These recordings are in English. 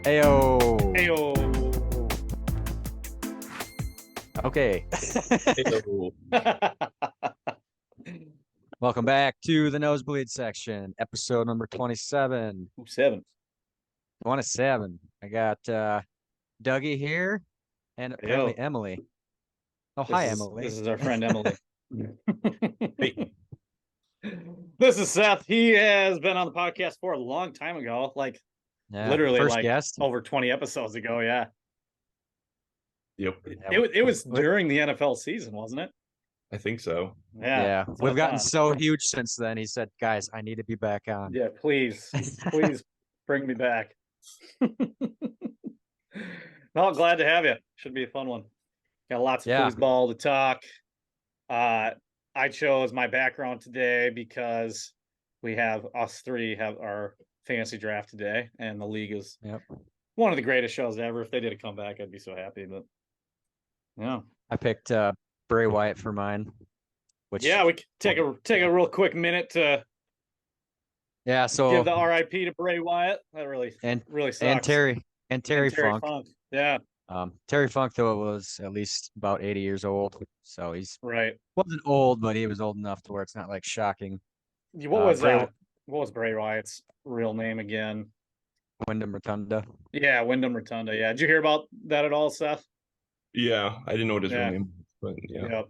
Ayo. Ayo. Okay. Hello. Welcome back to the Nosebleed section, episode number 27. 7. 27. I got Dougie here and apparently Emily. Oh, hi, Emily. This is our friend Emily. Hey. This is Seth. He has been on the podcast for a long time ago, literally first guest. over 20 episodes ago. Yeah. Yep. It was during the NFL season, wasn't it? I think so. Yeah. We've gotten so huge since then. He said, guys, I need to be back on. Yeah, please bring me back. Well, glad to have you. Should be a fun one. Got lots of foosball to talk. I chose my background today because us three have our fantasy draft today, and the league is one of the greatest shows ever. If they did a comeback, I'd be so happy. But yeah, I picked Bray Wyatt for mine. We can take a real quick minute to so give the RIP to Bray Wyatt. That really sucks. And Terry Funk. Yeah. Terry Funk, though, was at least about 80 years old, so he's right. Wasn't old, but he was old enough to where it's not like shocking. What was Bray Wyatt's real name again? Windham Rotunda. Yeah, Windham Rotunda. Yeah, did you hear about that at all, Seth? Yeah, I didn't know what his real name was, but yeah. Yep.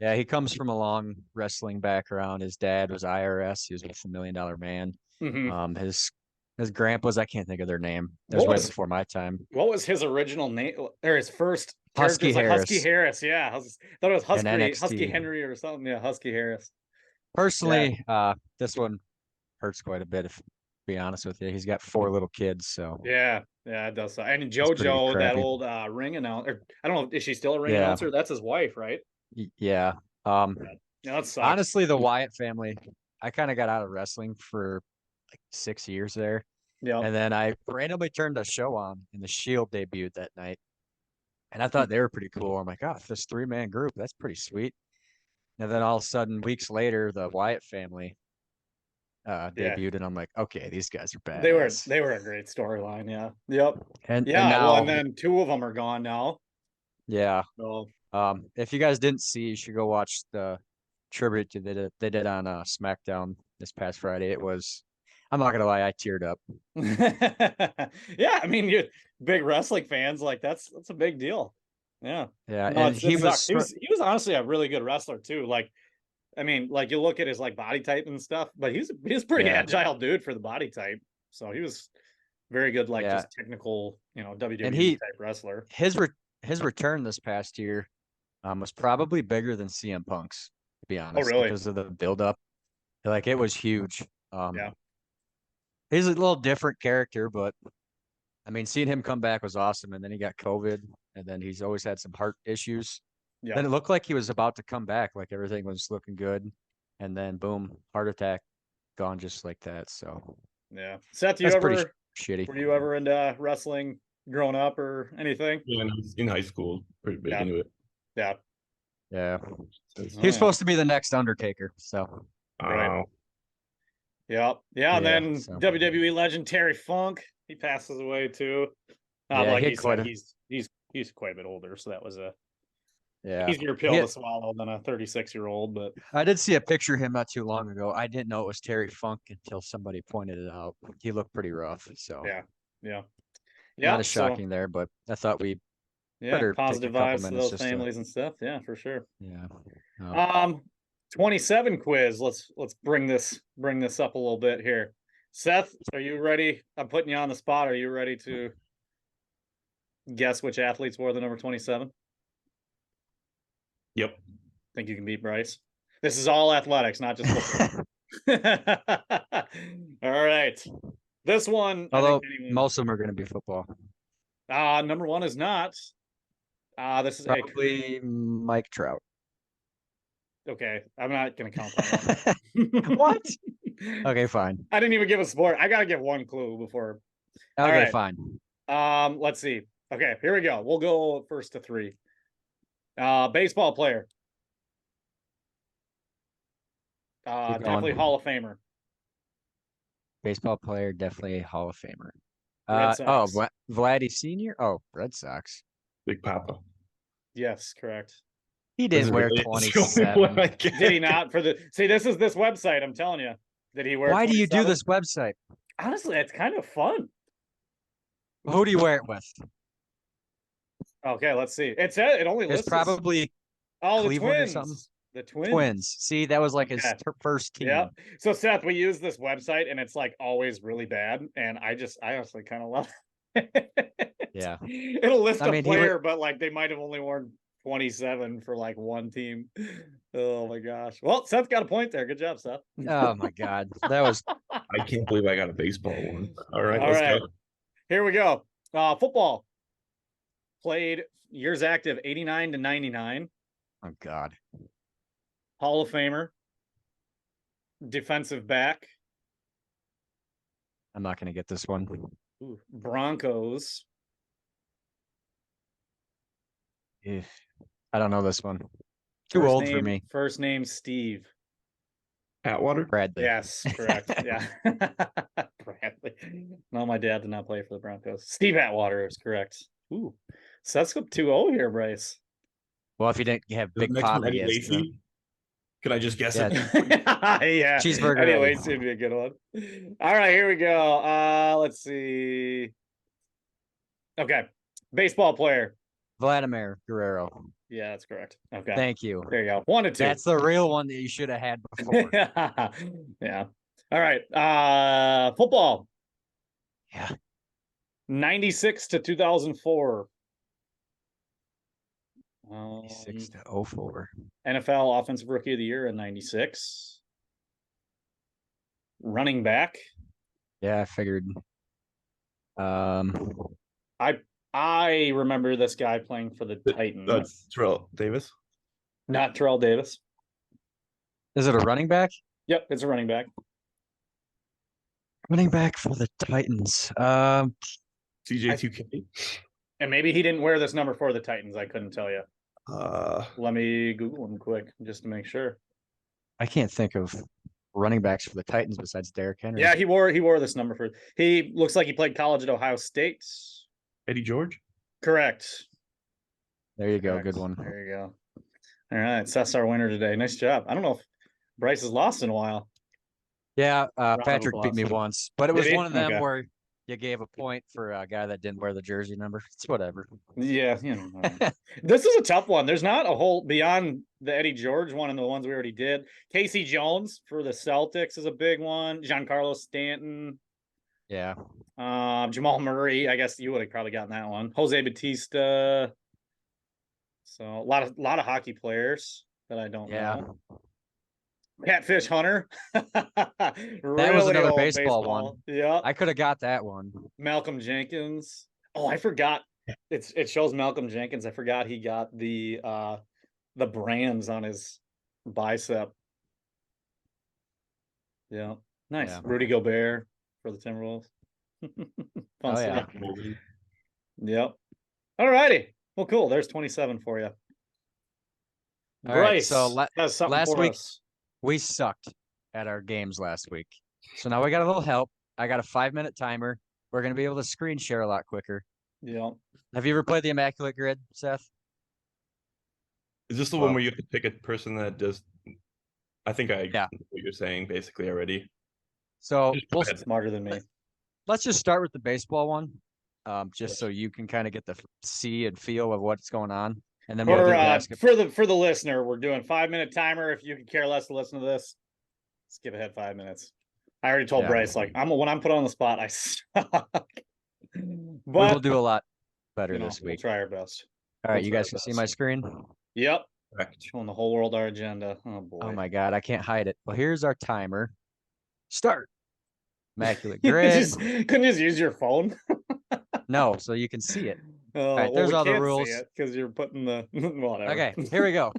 Yeah, he comes from a long wrestling background. His dad was IRS. He was with the $1 Million Man. Mm-hmm. His grandpas, I can't think of their name. That was way before my time. What was his original name? Or his first Husky Harris. Husky Harris, yeah. I thought it was Husky Henry or something. Yeah, Husky Harris. Personally, this one hurts quite a bit, if to be honest with you. He's got 4 little kids, so yeah, it does. And JoJo, that old ring announcer. I don't know, is she still a ring announcer? That's his wife, right? Yeah. That sucks. Honestly, the Wyatt family, I kind of got out of wrestling for like 6 years there. Yeah. And then I randomly turned a show on, and the Shield debuted that night. And I thought they were pretty cool. I'm like, this 3-man group, that's pretty sweet. And then all of a sudden, weeks later, the Wyatt family debuted, and I'm like, okay, these guys are bad. They were a great storyline, yeah. Yep. And now, and then 2 of them are gone now. Yeah. So if you guys didn't see, you should go watch the tribute they did on SmackDown this past Friday. It was, I'm not gonna lie, I teared up. Yeah, I mean, you big wrestling fans, that's a big deal. Yeah. Yeah, no, and he was honestly a really good wrestler too. You look at his body type and stuff, but he was pretty agile dude for the body type. So he was very good, just technical, WWE type wrestler. His return this past year was probably bigger than CM Punk's, to be honest. Oh, really? Because of the build-up. It was huge. Yeah. He's a little different character, but I mean, seeing him come back was awesome. And then he got COVID, and then he's always had some heart issues. Yeah. Then it looked like he was about to come back, everything was looking good. And then boom, heart attack, gone just like that. So yeah. Seth, pretty shitty. Were you ever into wrestling growing up or anything? Yeah, in high school, pretty big into it. Yeah. Yeah. He was supposed to be the next Undertaker, so right. Yep. Yeah, and then WWE legend Terry Funk, he passes away too. He's quite a bit older, so that was a easier pill to swallow than a 36-year-old. But I did see a picture of him not too long ago. I didn't know it was Terry Funk until somebody pointed it out. He looked pretty rough. So yeah. Not as shocking there, but I thought we better positive vibes to those families and stuff. Yeah, for sure. Yeah. 27 quiz. Let's bring this up a little bit here. Seth, are you ready? I'm putting you on the spot. Are you ready to guess which athletes wore the number 27? Yep. Think you can beat Bryce? This is all athletics, not just football. All right. This one, although most of them are going to be football. Number 1 is not. This is probably Mike Trout. Okay, I'm not going to count that one. What? Okay, fine. I didn't even give a sport. I got to give one clue before. Okay, fine. Let's see. Okay, here we go. We'll go first to 3. Baseball player. Definitely Hall of Famer. Baseball player, definitely a Hall of Famer. Red Sox. Vladdy Senior. Oh, Red Sox. Big Papa. Yes, correct. He did wear 27. Did he not? See, this is this website. I'm telling you. Did he wear? Why 27? do you do this website? Honestly, it's kind of fun. Who do you wear it with? Okay, let's see. It only lists. It's probably Cleveland the Twins. or something. The Twins. Twins. See, that was like his first team. Yeah. So Seth, we use this website, and it's like always really bad, and I honestly kind of love it. Yeah. It'll list a player, but like they might have only worn 27 for like one team. Oh my gosh. Well, Seth got a point there. Good job, Seth. Oh my God. That was. I can't believe I got a baseball one. All right, let's go. Here we go. Football. Played years active 89 to 99. Oh God. Hall of Famer. Defensive back. I'm not going to get this one. Ooh, Broncos. I don't know this one. Too old for me. First name Steve. Atwater? Bradley. Yes, correct. Yeah. Bradley. No, my dad did not play for the Broncos. Steve Atwater is correct. Ooh. So that's 2-0 here, Bryce. Well, if you didn't have Big Papa, can I just guess it? Yeah. Cheeseburger. Anyway, it's gonna be a good one. All right, here we go. Let's see. Okay. Baseball player. Vladimir Guerrero. Yeah, that's correct. Okay. Thank you. There you go. 1-2. That's the real one that you should have had before. Yeah. All right. Football. Yeah. 96 to 2004. 96 to 04. NFL Offensive Rookie of the Year in 96. Running back. Yeah, I figured. I remember this guy playing for the Titans. Terrell Davis? Not Terrell Davis. Is it a running back? Yep, it's a running back. Running back for the Titans. CJ2K. And maybe he didn't wear this number for the Titans. I couldn't tell you. Let me Google him quick just to make sure. I can't think of running backs for the Titans besides Derrick Henry. Yeah, he wore this number for. He looks like he played college at Ohio State. Eddie George? Correct. There you go. Good one. There you go. All right. Seth's our winner today. Nice job. I don't know if Bryce has lost in a while. Yeah, Patrick beat me once, but it was one of them where you gave a point for a guy that didn't wear the jersey number. It's whatever. Yeah. This is a tough one. There's not a whole beyond the Eddie George one and the ones we already did. Casey Jones for the Celtics is a big one. Giancarlo Stanton. Yeah. Jamal Murray. I guess you would have probably gotten that one. Jose Batista. So a lot of hockey players that I don't know. Catfish Hunter. That was another baseball one. Yeah. I could have got that one. Malcolm Jenkins. Oh, I forgot. It shows Malcolm Jenkins. I forgot he got the brands on his bicep. Yeah. Nice. Yeah. Rudy Gobert for the Timberwolves. Fun stuff. Yep. All righty. Well, cool. There's 27 for you. All right. So last week we sucked at our games last week. So now we got a little help. I got a 5-minute timer. We're going to be able to screen share a lot quicker. Yeah. Have you ever played the Immaculate Grid, Seth? Is this the one where you have to pick a person that does? I think I know what you're saying basically already. So we'll smarter than me. Let's just start with the baseball one, just so you can kind of get the see and feel of what's going on, and then we'll for the listener, we're doing 5-minute timer. If you could care less to listen to this, skip ahead 5 minutes. I already told Bryce when I'm put on the spot, I suck. But we'll do a lot better this week. We'll try our best. All right, you guys can see my screen. Yep. Showing the whole world our agenda. Oh boy. Oh my God, I can't hide it. Well, here's our timer. Start. Immaculate Grid. Couldn't just use your phone? No, so you can see it. All right, there's all the rules. Because you're putting the whatever. Okay, here we go.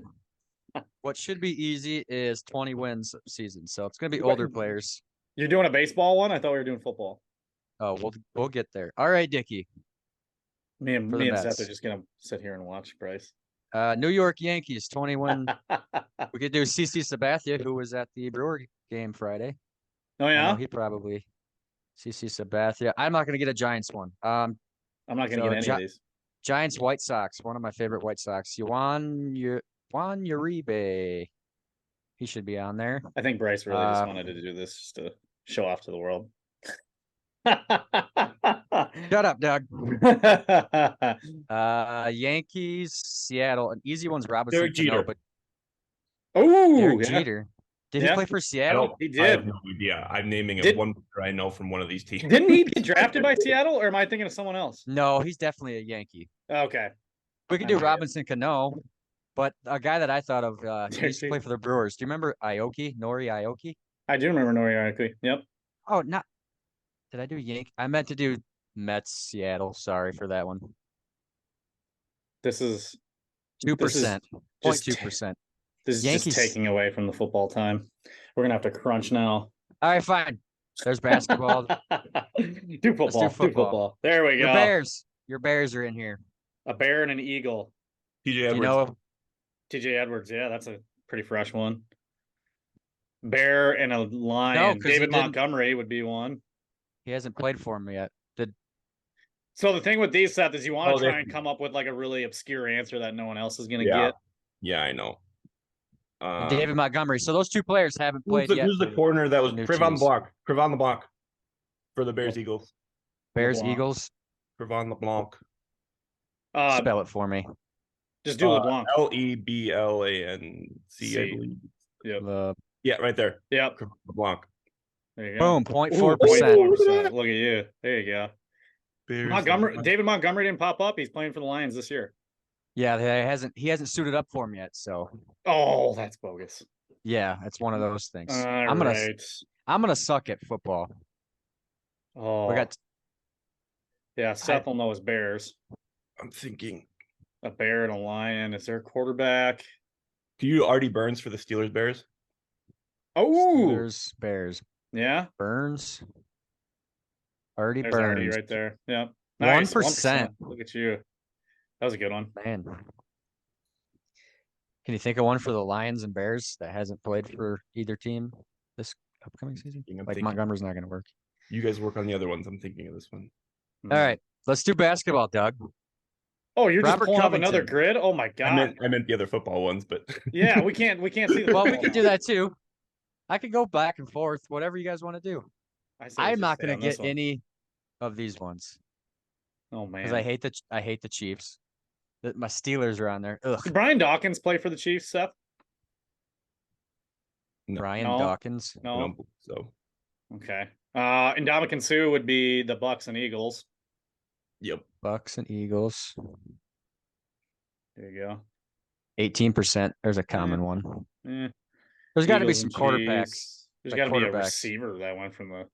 What should be easy is 20 wins season. So it's going to be older players. You're doing a baseball one? I thought we were doing football. Oh, we'll get there. All right, Dickie. Me and Seth are just going to sit here and watch, Bryce. New York Yankees, 21. We could do CC Sabathia, who was at the Brewer game Friday. Oh, yeah? He probably. CC Sabathia. I'm not gonna get a Giants one. I'm not gonna get any of these. Giants White Sox. One of my favorite White Sox. Juan Uribe. He should be on there. I think Bryce really just wanted to do this just to show off to the world. Shut up, Doug. Yankees, Seattle. An easy one's Robinson. Derek Jeter. But Derek Jeter. Did he play for Seattle? He did. I have no idea. I'm naming one player I know from one of these teams. Didn't he get drafted by Seattle, or am I thinking of someone else? No, he's definitely a Yankee. Okay. We could do Robinson Cano, but a guy that I thought of, he used to play for the Brewers. Do you remember Nori Aoki? I do remember Nori Aoki. Yep. Oh, not. Did I do Yankee? I meant to do Mets, Seattle. Sorry for that one. This is 2%. 0.2%. This is Yankees. Just taking away from the football time. We're gonna have to crunch now. All right, fine. There's basketball. do football. There we go. Your Bears are in here. A bear and an eagle. TJ Edwards. You know, TJ Edwards. Yeah, that's a pretty fresh one. Bear and a lion. No, David Montgomery would be one. He hasn't played for him yet. So the thing with these, Seth, is you want to try and come up with like a really obscure answer that no one else is going to get. Yeah, I know. David Montgomery. So those two players haven't played yet. Who's the corner that was Crevon LeBlanc for the Bears Eagles? Bears Eagles. Crevon LeBlanc. Spell it for me. Just do LeBlanc. LEBLANC, I believe. Yep. Yeah, right there. Yep. LeBlanc. There you go. Boom. 0.4%. Look at you. There you go. David Montgomery didn't pop up. He's playing for the Lions this year. Yeah, he hasn't suited up for him yet. So. Oh, that's bogus. Yeah, it's one of those things. I'm gonna suck at football. Oh, Seth will know his Bears. I'm thinking a bear and a lion. Is there a quarterback? Do you Artie Burns for the Steelers Bears? Oh, Steelers Bears. Yeah, Burns. Artie There's Burns Artie right there. Yeah, 1%. Look at you. That was a good one. Man. Can you think of one for the Lions and Bears that hasn't played for either team this upcoming season? Montgomery's not going to work. You guys work on the other ones. I'm thinking of this one. All right. Let's do basketball, Doug. Oh, you're just pulling up another grid? Oh, my God. I meant the other football ones, but... Yeah, we can't see the Well, we can do that, too. I can go back and forth, whatever you guys want to do. I'm not going to get any of these ones. Oh, man. Because I hate the Chiefs. My Steelers are on there. Ugh. Did Brian Dawkins play for the Chiefs, Seth? No. Brian Dawkins? No. I don't believe so. Okay. Ndamukong Suh would be the Bucks and Eagles. Yep. Bucks and Eagles. There you go. 18%. There's a common one. There's got to be some quarterbacks. There's got to be a receiver that went from the.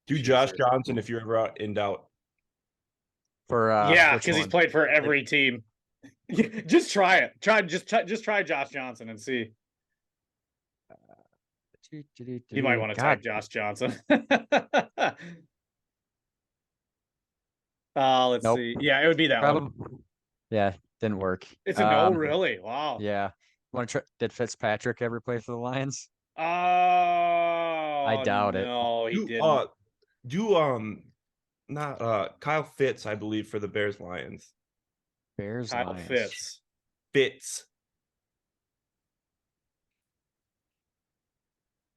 Do Josh Johnson if you're ever out in doubt. Yeah, because he's played for every team. Just try it. Just try Josh Johnson and see. You might want to type Josh Johnson. Let's see. Yeah, it would be that one. Yeah, didn't work. It's a no, really? Wow. Yeah. Want to try? Did Fitzpatrick ever play for the Lions? Oh, I doubt it. No, he didn't. Kyle Fitz, I believe, for the Bears Lions. Kyle Fitz.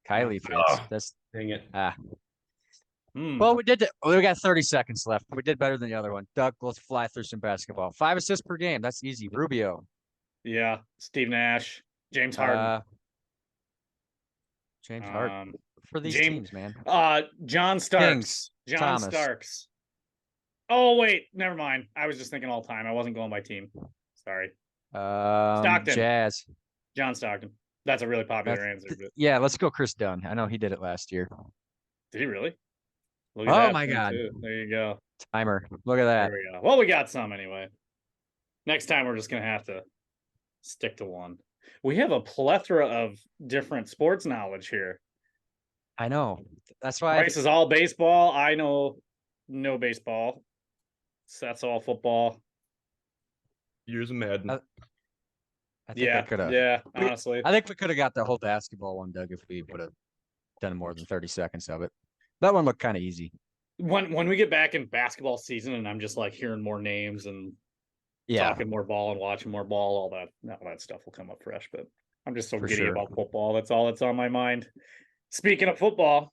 Kylie Fitz. That's dang it. Well, we got 30 seconds left. We did better than the other one. Doug, let's fly through some basketball. 5 assists per game. That's easy. Rubio. Yeah. Steve Nash. James Harden. James Harden. For these teams, man. John Starks. Kings, John Thomas. Starks. Oh, wait. Never mind. I was just thinking all time. I wasn't going by team. Sorry. Stockton. Jazz. John Stockton. That's a really popular answer. But... Yeah, let's go Chris Dunn. I know he did it last year. Did he really? Look at my God. Too. There you go. Timer. Look at that. There we go. Well, we got some anyway. Next time, we're just going to have to stick to one. We have a plethora of different sports knowledge here. I know. That's why Bryce is all baseball. I know no baseball. So that's all football. Years of Madden. I think I could have. Yeah, honestly. I think we could have got the whole basketball one, Doug, if we would have done more than 30 seconds of it. That one looked kind of easy. When we get back in basketball season and I'm just like hearing more names and talking more ball and watching more ball, all that stuff will come up fresh. But I'm just so giddy about football. That's all that's on my mind. Speaking of football,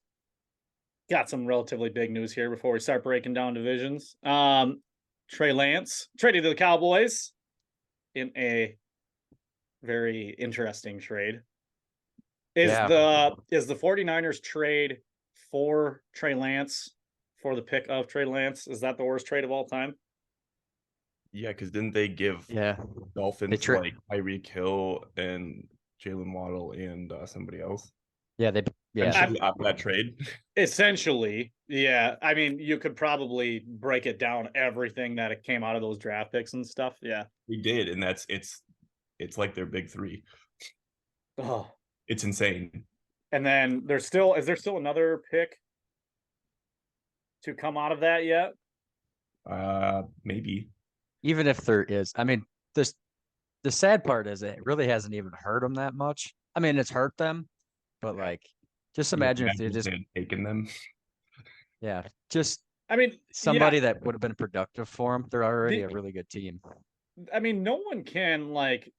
got some relatively big news here before we start breaking down divisions. Trey Lance traded to the Cowboys in a very interesting trade. Is the 49ers trade for Trey Lance for the pick of Trey Lance? Is that the worst trade of all time? Yeah, because didn't they give Dolphins like Tyreek Hill and Jalen Waddle and somebody else? Yeah, that trade. Essentially, yeah. I mean, you could probably break it down everything that it came out of those draft picks and stuff. Yeah, we did, and it's like their big three. Oh, it's insane. And then is there still another pick to come out of that yet? Maybe. Even if there is, I mean, the sad part is it really hasn't even hurt them that much. I mean, it's hurt them, but like, just imagine if they just taken them. Yeah, just I mean, somebody that would have been productive for them. They're already a really good team. I mean, no one can like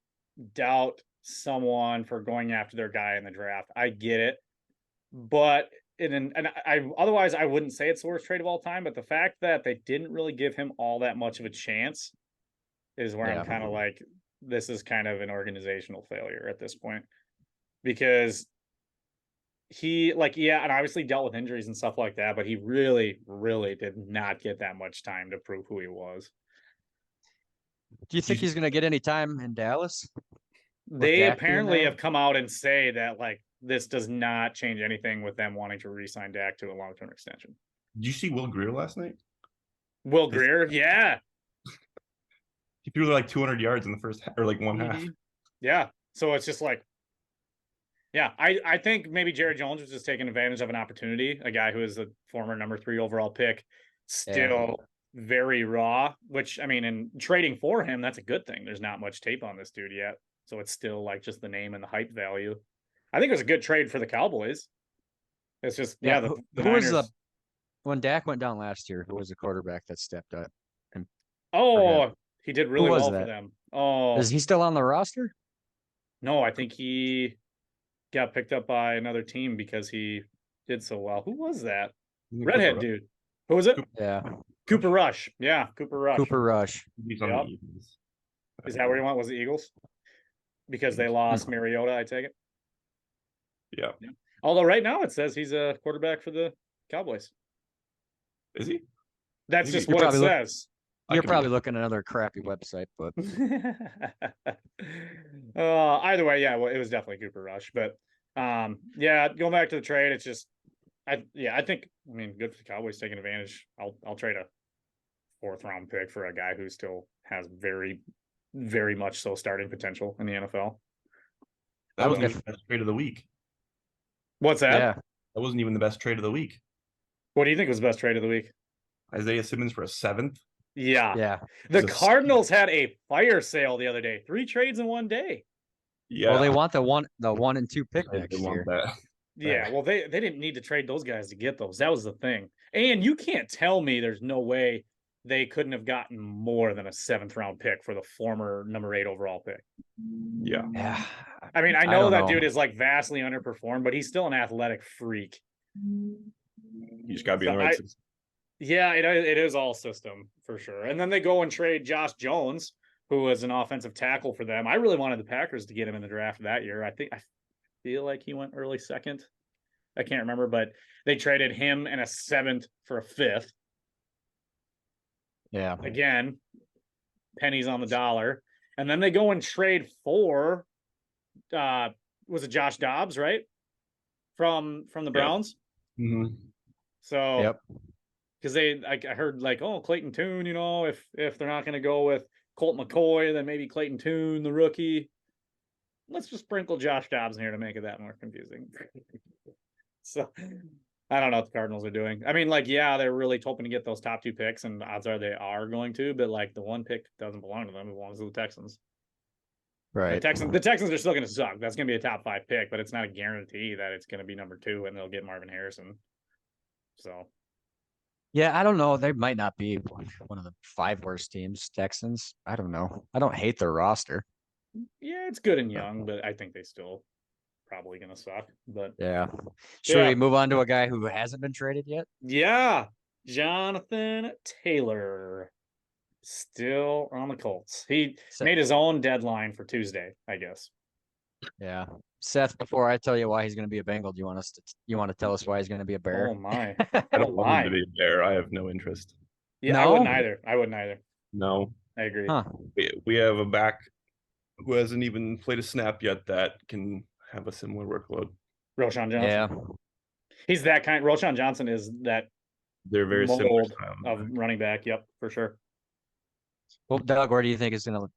doubt someone for going after their guy in the draft. I get it, but otherwise I wouldn't say it's the worst trade of all time. But the fact that they didn't really give him all that much of a chance is where I'm kind of like, this is kind of an organizational failure at this point, because he and obviously dealt with injuries and stuff like that, but he really, really did not get that much time to prove who he was. Do you think he's going to get any time in Dallas? They apparently have come out and say that like this does not change anything with them wanting to re-sign Dak to a long-term extension. Did you see Will Grier last night? Will Grier, yeah. He threw like 200 yards in the first half, or like one half. Yeah. So it's just like, yeah, I think maybe Jerry Jones was just taking advantage of an opportunity. A guy who is a former number 3 overall pick, still very raw, which I mean, in trading for him, that's a good thing. There's not much tape on this dude yet. So it's still like just the name and the hype value. I think it was a good trade for the Cowboys. It's just, the Niners... when Dak went down last year, who was the quarterback that stepped up? He did really well for them. Oh, is he still on the roster? No, I think he got picked up by another team because he did so well. Who was that? Redhead dude. Who was it? Yeah. Cooper Rush. Yeah, Cooper Rush. He's on the Eagles. Is that where he went? Was the Eagles? Because they lost Mariota, I take it. Yeah. Although right now it says he's a quarterback for the Cowboys. Is he? That's just what it says. You're probably looking at another crappy website, but either way, it was definitely Cooper Rush. But going back to the trade, it's just I think good for the Cowboys taking advantage. I'll trade a 4th round pick for a guy who still has very, very much so starting potential in the NFL. That wasn't even the best trade of the week. What's that? Yeah. That wasn't even the best trade of the week. What do you think was the best trade of the week? Isaiah Simmons for a 7th. Yeah. The Cardinals had a fire sale the other day. 3 trades in one day. Yeah. Well, they want the 1 and 2 pick next year. Yeah, well, they didn't need to trade those guys to get those. That was the thing. And you can't tell me there's no way they couldn't have gotten more than a 7th round pick for the former number 8 overall pick. Yeah. I mean, I know that dude is like vastly underperformed, but he's still an athletic freak. You just got to be in the right system. Yeah, it is all system for sure. And then they go and trade Josh Jones, who was an offensive tackle for them. I really wanted the Packers to get him in the draft that year. I feel like he went early 2nd. I can't remember, but they traded him and a 7th for a 5th. Yeah. Again, pennies on the dollar. And then they go and trade for was it Josh Dobbs, right? From the Browns? Yep. Mm-hmm. So because I heard like, Clayton Tune, if they're not going to go with Colt McCoy, then maybe Clayton Tune, the rookie. Let's just sprinkle Josh Dobbs in here to make it that more confusing. So I don't know what the Cardinals are doing. I mean, they're really hoping to get those top 2 picks, and odds are they are going to, but the 1 pick doesn't belong to them. It belongs to the Texans. Right. The Texans are still going to suck. That's going to be a top 5 pick, but it's not a guarantee that it's going to be number 2 and they'll get Marvin Harrison. So. Yeah, I don't know. They might not be one of the 5 worst teams, Texans. I don't know. I don't hate their roster. Yeah, it's good and young, but I think they still probably going to suck. But yeah. Should we move on to a guy who hasn't been traded yet? Yeah. Jonathan Taylor. Still on the Colts. He made his own deadline for Tuesday, I guess. Yeah. Seth, before I tell you why he's going to be a Bengal, do you want to tell us why he's going to be a Bear? Oh my. I don't want him to be a Bear. I have no interest. Yeah, no? I wouldn't either. No. I agree. Huh. We have a back who hasn't even played a snap yet that can have a similar workload. Roschon Johnson. Yeah. He's that kind. Roschon Johnson is that. They're very similar of running back. Yep, for sure. Well, Doug, where do you think it's going to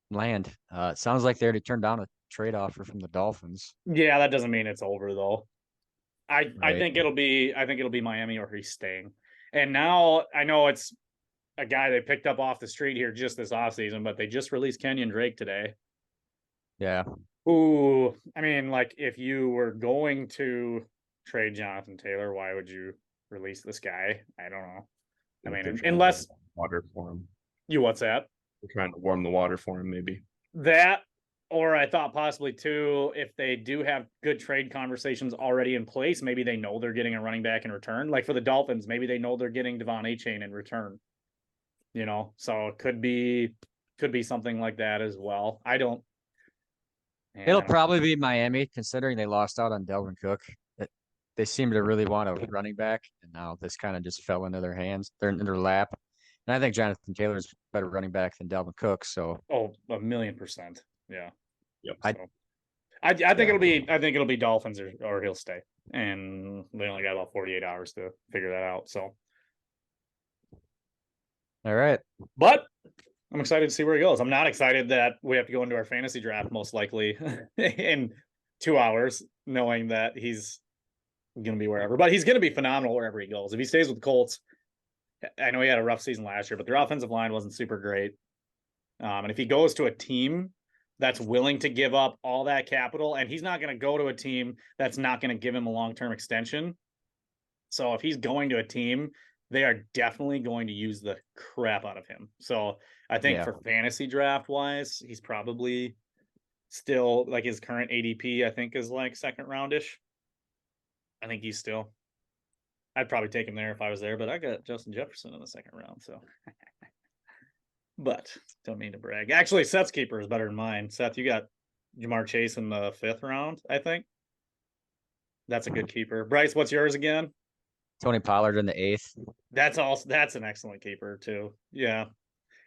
land? It sounds like they already turned down a trade offer from the Dolphins. Yeah, that doesn't mean it's over though. I think it'll be Miami or he's staying. And now I know it's a guy they picked up off the street here just this offseason, but they just released Kenyon Drake today. Yeah. Ooh, I mean, like if you were going to trade Jonathan Taylor, why would you release this guy? I don't know. I mean, unless water for him. What's that? We're trying to warm the water for him, maybe. That, or I thought possibly too, if they do have good trade conversations already in place, maybe they know they're getting a running back in return. Like for the Dolphins, maybe they know they're getting Devon Achane in return. So it could be something like that as well. It'll probably be Miami, considering they lost out on Delvin Cook. They seem to really want a running back, and now this kind of just fell into their hands. They're in their lap. And I think Jonathan Taylor's a better running back than Delvin Cook. So 1,000,000%. Yeah. Yep. I think it'll be Dolphins or he'll stay. And they only got about 48 hours to figure that out. So all right. But I'm excited to see where he goes. I'm not excited that we have to go into our fantasy draft most likely in 2 hours, knowing that he's going to be wherever. But he's going to be phenomenal wherever he goes. If he stays with the Colts, I know he had a rough season last year, but their offensive line wasn't super great. And if he goes to a team that's willing to give up all that capital, and he's not going to go to a team that's not going to give him a long-term extension. So if he's going to a team, they are definitely going to use the crap out of him. So I think for fantasy draft wise, he's probably still like his current ADP, I think is like second roundish. I think he's still, I'd probably take him there if I was there, but I got Justin Jefferson in the second round. So, but don't mean to brag. Actually, Seth's keeper is better than mine. Seth, you got Jamar Chase in the 5th round, I think. That's a good keeper. Bryce, what's yours again? Tony Pollard in the 8th. That's an excellent keeper too. Yeah.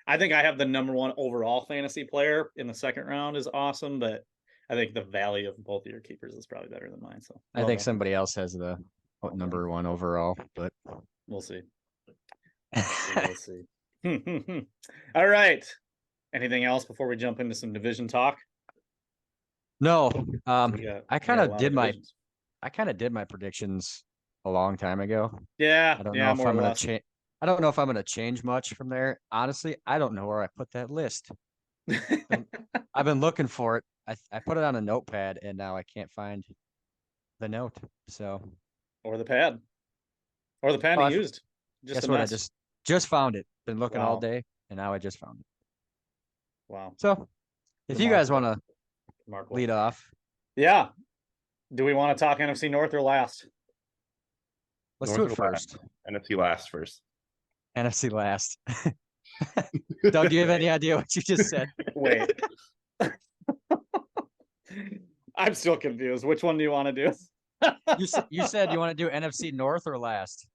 I think I have the number 1 overall fantasy player in the 2nd round is awesome, but I think the value of both of your keepers is probably better than mine. So I think somebody else has the number 1 overall, but we'll see. We'll see. All right. Anything else before we jump into some division talk? No. I kind of did my predictions a long time ago. Yeah. I don't know if I'm going to change. I don't know if I'm going to change much from there. Honestly, I don't know where I put that list. I've been looking for it. I put it on a notepad, and now I can't find the note. So, or the pad, or the pen he used. Guess what? I just found it. Been looking all day, and now I just found it. Wow. So, if you guys want to lead off, yeah. Do we want to talk NFC North or last? Let's do it first. NFC last first. NFC last. Doug, do you have any idea what you just said? Wait. I'm still confused. Which one do you want to do? You said you want to do NFC North or last?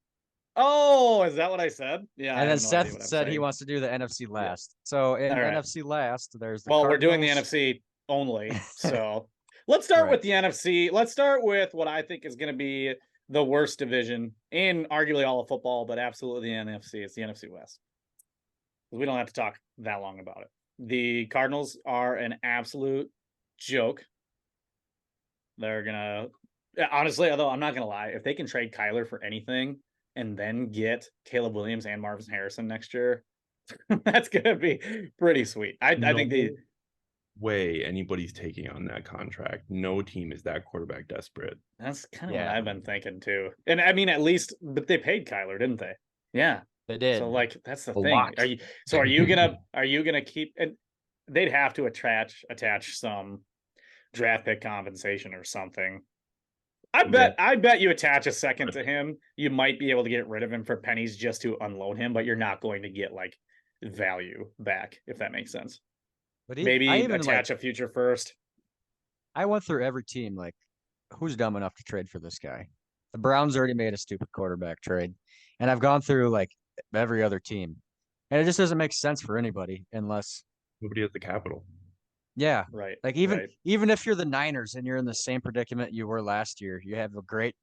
Oh, is that what I said? Yeah. And then Seth said he wants to do the NFC last. So in NFC last, there's the Cardinals. We're doing the NFC only. So let's start with the NFC. Let's start with what I think is going to be the worst division in arguably all of football, but absolutely the NFC. It's the NFC West. We don't have to talk that long about it. The Cardinals are an absolute joke. They're going to, honestly, although I'm not going to lie, if they can trade Kyler for anything and then get Caleb Williams and Marvin Harrison next year, that's going to be pretty sweet. I think way anybody's taking on that contract. No team is that quarterback desperate. That's kind of what I've been thinking too. And I mean, at least, but they paid Kyler, didn't they? Yeah, they did. So like, that's the A thing. lot. Are you gonna keep? And they'd have to attach some draft pick compensation or something. I bet you attach a second to him, you might be able to get rid of him for pennies just to unload him, but you're not going to get like value back, if that makes sense. But maybe attach a future first. I went through every team, like, who's dumb enough to trade for this guy? The Browns already made a stupid quarterback trade. And I've gone through like every other team. And it just doesn't make sense for anybody unless nobody has the capital. Yeah. Right. Like even if you're the Niners and you're in the same predicament you were last year, you have a great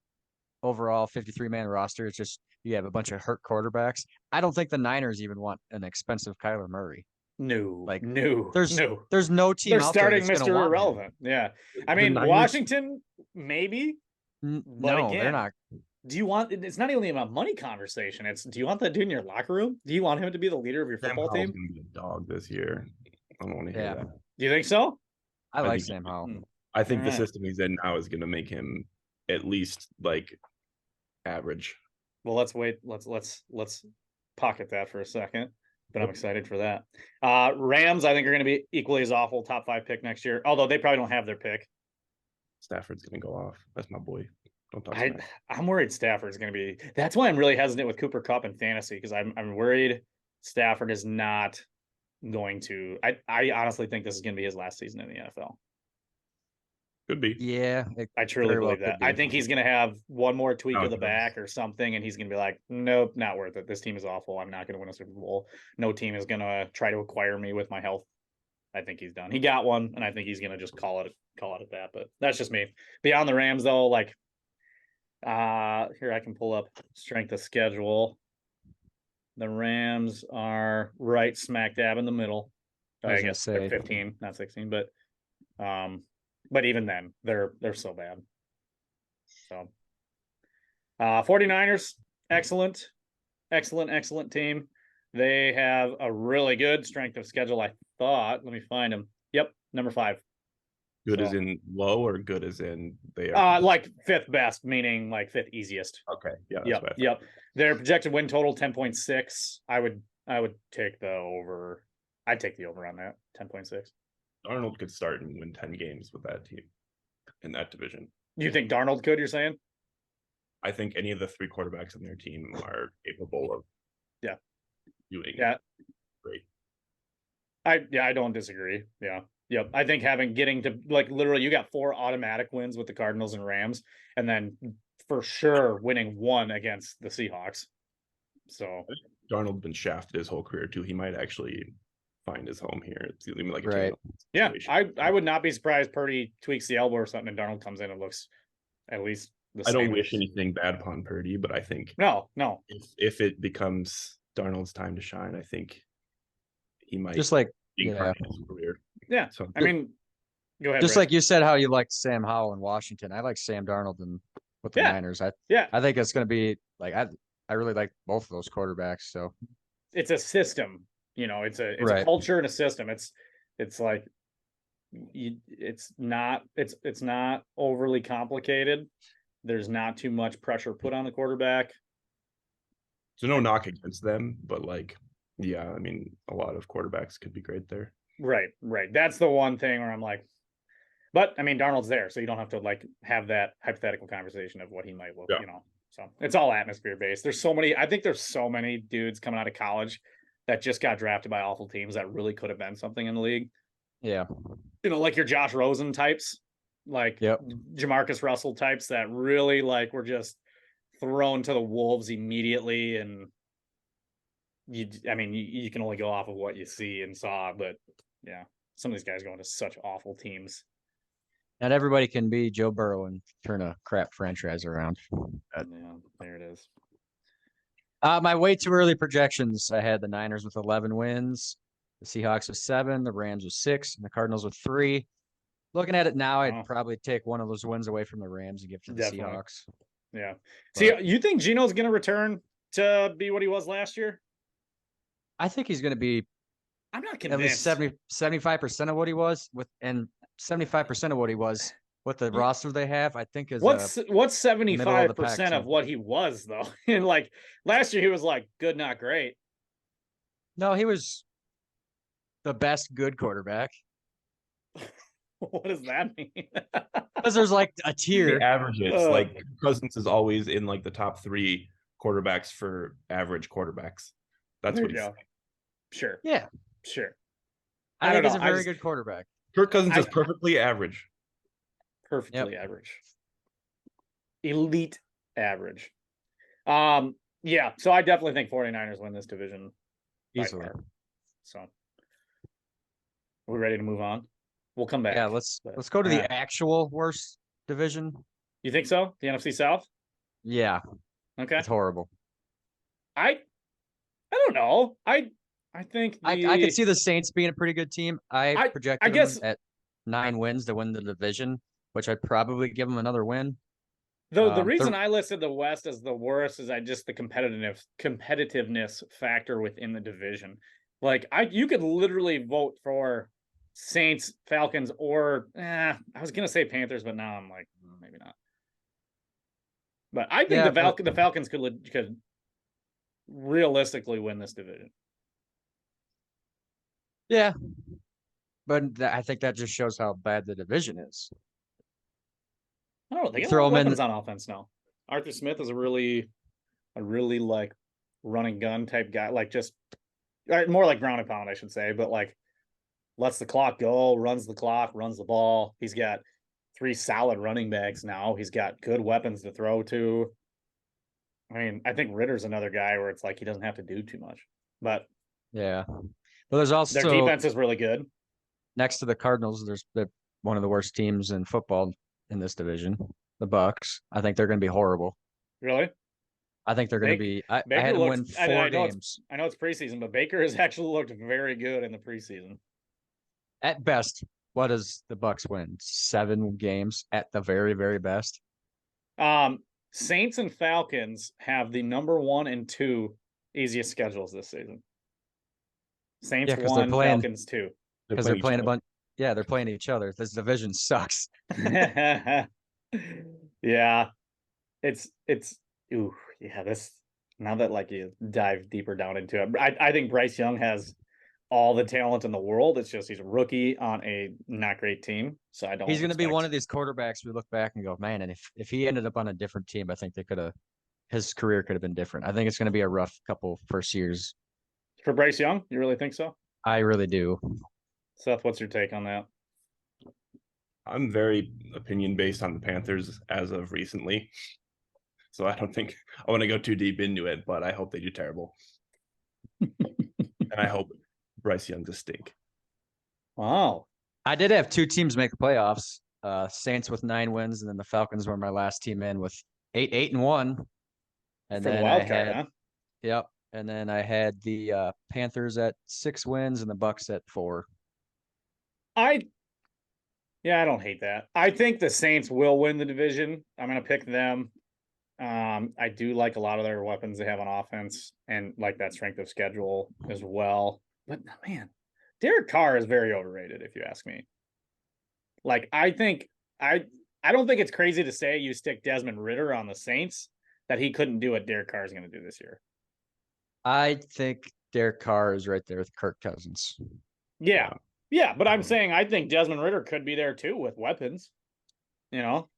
overall 53-man roster. It's just you have a bunch of hurt quarterbacks. I don't think the Niners even want an expensive Kyler Murray. No. There's no team They're out starting there Mr. Irrelevant. Yeah. I mean, Washington, maybe. No, again, they're not. Do you want? It's not even a money conversation. It's, do you want that dude in your locker room? Do you want him to be the leader of your football team? Gonna be a dog this year. I don't want to hear that. Do you think so? I like Sam Howell. I think the system he's in now is going to make him at least like average. Well, let's wait. Let's pocket that for a second. But I'm excited for that. Rams, I think, are going to be equally as awful. Top 5 pick next year. Although they probably don't have their pick. Stafford's going to go off. That's my boy. Don't talk. I'm worried Stafford's going to be. That's why I'm really hesitant with Cooper Kupp and fantasy, because I'm worried Stafford is not going to. I honestly think this is going to be his last season in the NFL. Could be. Yeah, I truly believe that. I think he's going to have one more tweak of the back or something, and he's going to be like, nope, not worth it. This team is awful. I'm not going to win a Super Bowl. No team is going to try to acquire me with my health. I think he's done. He got one, and I think he's going to just call it at that. But that's just me. Beyond the Rams, though, like, here I can pull up strength of schedule. The Rams are right smack dab in the middle. I guess they're 15, not 16, but even then, they're so bad. So 49ers, excellent team. They have a really good strength of schedule, I thought. Let me find them. Yep, number 5. Good as in low, or good as in they are like 5th best, meaning like 5th easiest. Okay. Yeah. Yep. Their projected win total 10.6. I would take the over. I'd take the over on that, 10.6. Darnold could start and win 10 games with that team in that division. You think Darnold could, you're saying? I think any of the 3 quarterbacks on their team are capable of doing great. I don't disagree. Yeah. Yep. I think getting to like literally you got 4 automatic wins with the Cardinals and Rams, and then for sure winning 1 against the Seahawks. So Darnold's been shafted his whole career too. He might actually find his home here. It's even like right. Yeah, I would not be surprised Purdy tweaks the elbow or something and Darnold comes in and looks at least the same. I don't wish anything bad upon Purdy, but I think no. If it becomes Darnold's time to shine, I think he might just like his career. Yeah. So I mean, go ahead. Just Brett. Like you said, how you liked Sam Howell in Washington. I like Sam Darnold with the Niners. I think it's going to be like I really like both of those quarterbacks. So it's a system. It's a culture and a system. It's like it's not overly complicated. There's not too much pressure put on the quarterback. So no knock against them, but like, yeah, I mean, a lot of quarterbacks could be great there. Right. That's the one thing where I'm like, but I mean, Darnold's there, so you don't have to like have that hypothetical conversation of what he might look, So it's all atmosphere based. I think there's so many dudes coming out of college that just got drafted by awful teams that really could have been something in the league. Yeah. Like your Josh Rosen types, like Jamarcus Russell types that really like were just thrown to the wolves immediately. And you can only go off of what you see and saw, but yeah, some of these guys going to such awful teams. Not everybody can be Joe Burrow and turn a crap franchise around. Yeah, there it is. My way too early projections. I had the Niners with 11 wins, the Seahawks with 7, the Rams with 6, and the Cardinals with 3. Looking at it now, I'd probably take one of those wins away from the Rams and give to the Seahawks. Yeah. See, you think Geno's going to return to be what he was last year? I think he's going to be I'm not at least convinced. 75% of what he was with, and 75% of what he was with the roster they have, I think is What's middle of the pack 75% of team. what he was though? And like last year he was like good, not great. No, he was the best good quarterback. What does that mean? Because there's like a tier. The averages, like Cousins is always in like the top 3 quarterbacks for average quarterbacks. That's what he's saying. Sure. Yeah. Sure. I think he's a very good quarterback. Kirk Cousins is perfectly average. Perfectly average. Elite average. Yeah, so I definitely think 49ers win this division easily. So are we ready to move on? We'll come back. Yeah, let's go to the actual worst division. You think so? The NFC South? Yeah. Okay. It's horrible. I don't know. I think I could see the Saints being a pretty good team. I projected them at 9 wins to win the division, which I'd probably give them another win. Though the reason I listed the West as the worst is just the competitiveness factor within the division. Like you could literally vote for Saints, Falcons, or I was gonna say Panthers, but now I'm like maybe not. But I think the Falcons could realistically win this division. Yeah, but I think that just shows how bad the division is. I don't know. They got weapons on offense now. Arthur Smith is a really like running gun type guy, like just more like ground and pound, I should say, but like lets the clock go, runs the clock, runs the ball. He's got 3 solid running backs now. He's got good weapons to throw to. I mean, I think Ritter's another guy where it's like he doesn't have to do too much. But yeah. Well, there's also their defense is really good. Next to the Cardinals, there's one of the worst teams in football in this division, the Bucks. I think they're going to be horrible. Really? I think they're going to be. I had them win 4 games. I know it's preseason, but Baker has actually looked very good in the preseason. At best, what does the Bucks win? 7 games at the very, very best. Saints and Falcons have the number 1 and 2 easiest schedules this season. Saints 1, Falcons 2. Because they're playing a bunch. Yeah, they're playing each other. This division sucks. Yeah, it's ooh, yeah. This now that like you dive deeper down into it, I think Bryce Young has all the talent in the world. It's just he's a rookie on a not great team. So I don't. He's going to be one of these quarterbacks we look back and go, man. And if he ended up on a different team, I think his career could have been different. I think it's going to be a rough couple first years for Bryce Young. You really think so? I really do. Seth, what's your take on that? I'm very opinion based on the Panthers as of recently. So I don't think I want to go too deep into it, but I hope they do terrible. And I hope Bryce Young's a stink. Wow. I did have 2 teams make the playoffs. Saints with 9 wins, and then the Falcons were my last team in with 8-1. And for then the wild card, huh? Yep. And then I had the Panthers at 6 wins and the Bucks at 4. I don't hate that. I think the Saints will win the division. I'm going to pick them. I do like a lot of their weapons they have on offense and like that strength of schedule as well. But man, Derek Carr is very overrated, if you ask me. Like, I don't think it's crazy to say you stick Desmond Ridder on the Saints that he couldn't do what Derek Carr is going to do this year. I think Derek Carr is right there with Kirk Cousins. Yeah. Yeah, but I'm saying I think Desmond Ridder could be there too with weapons. You know,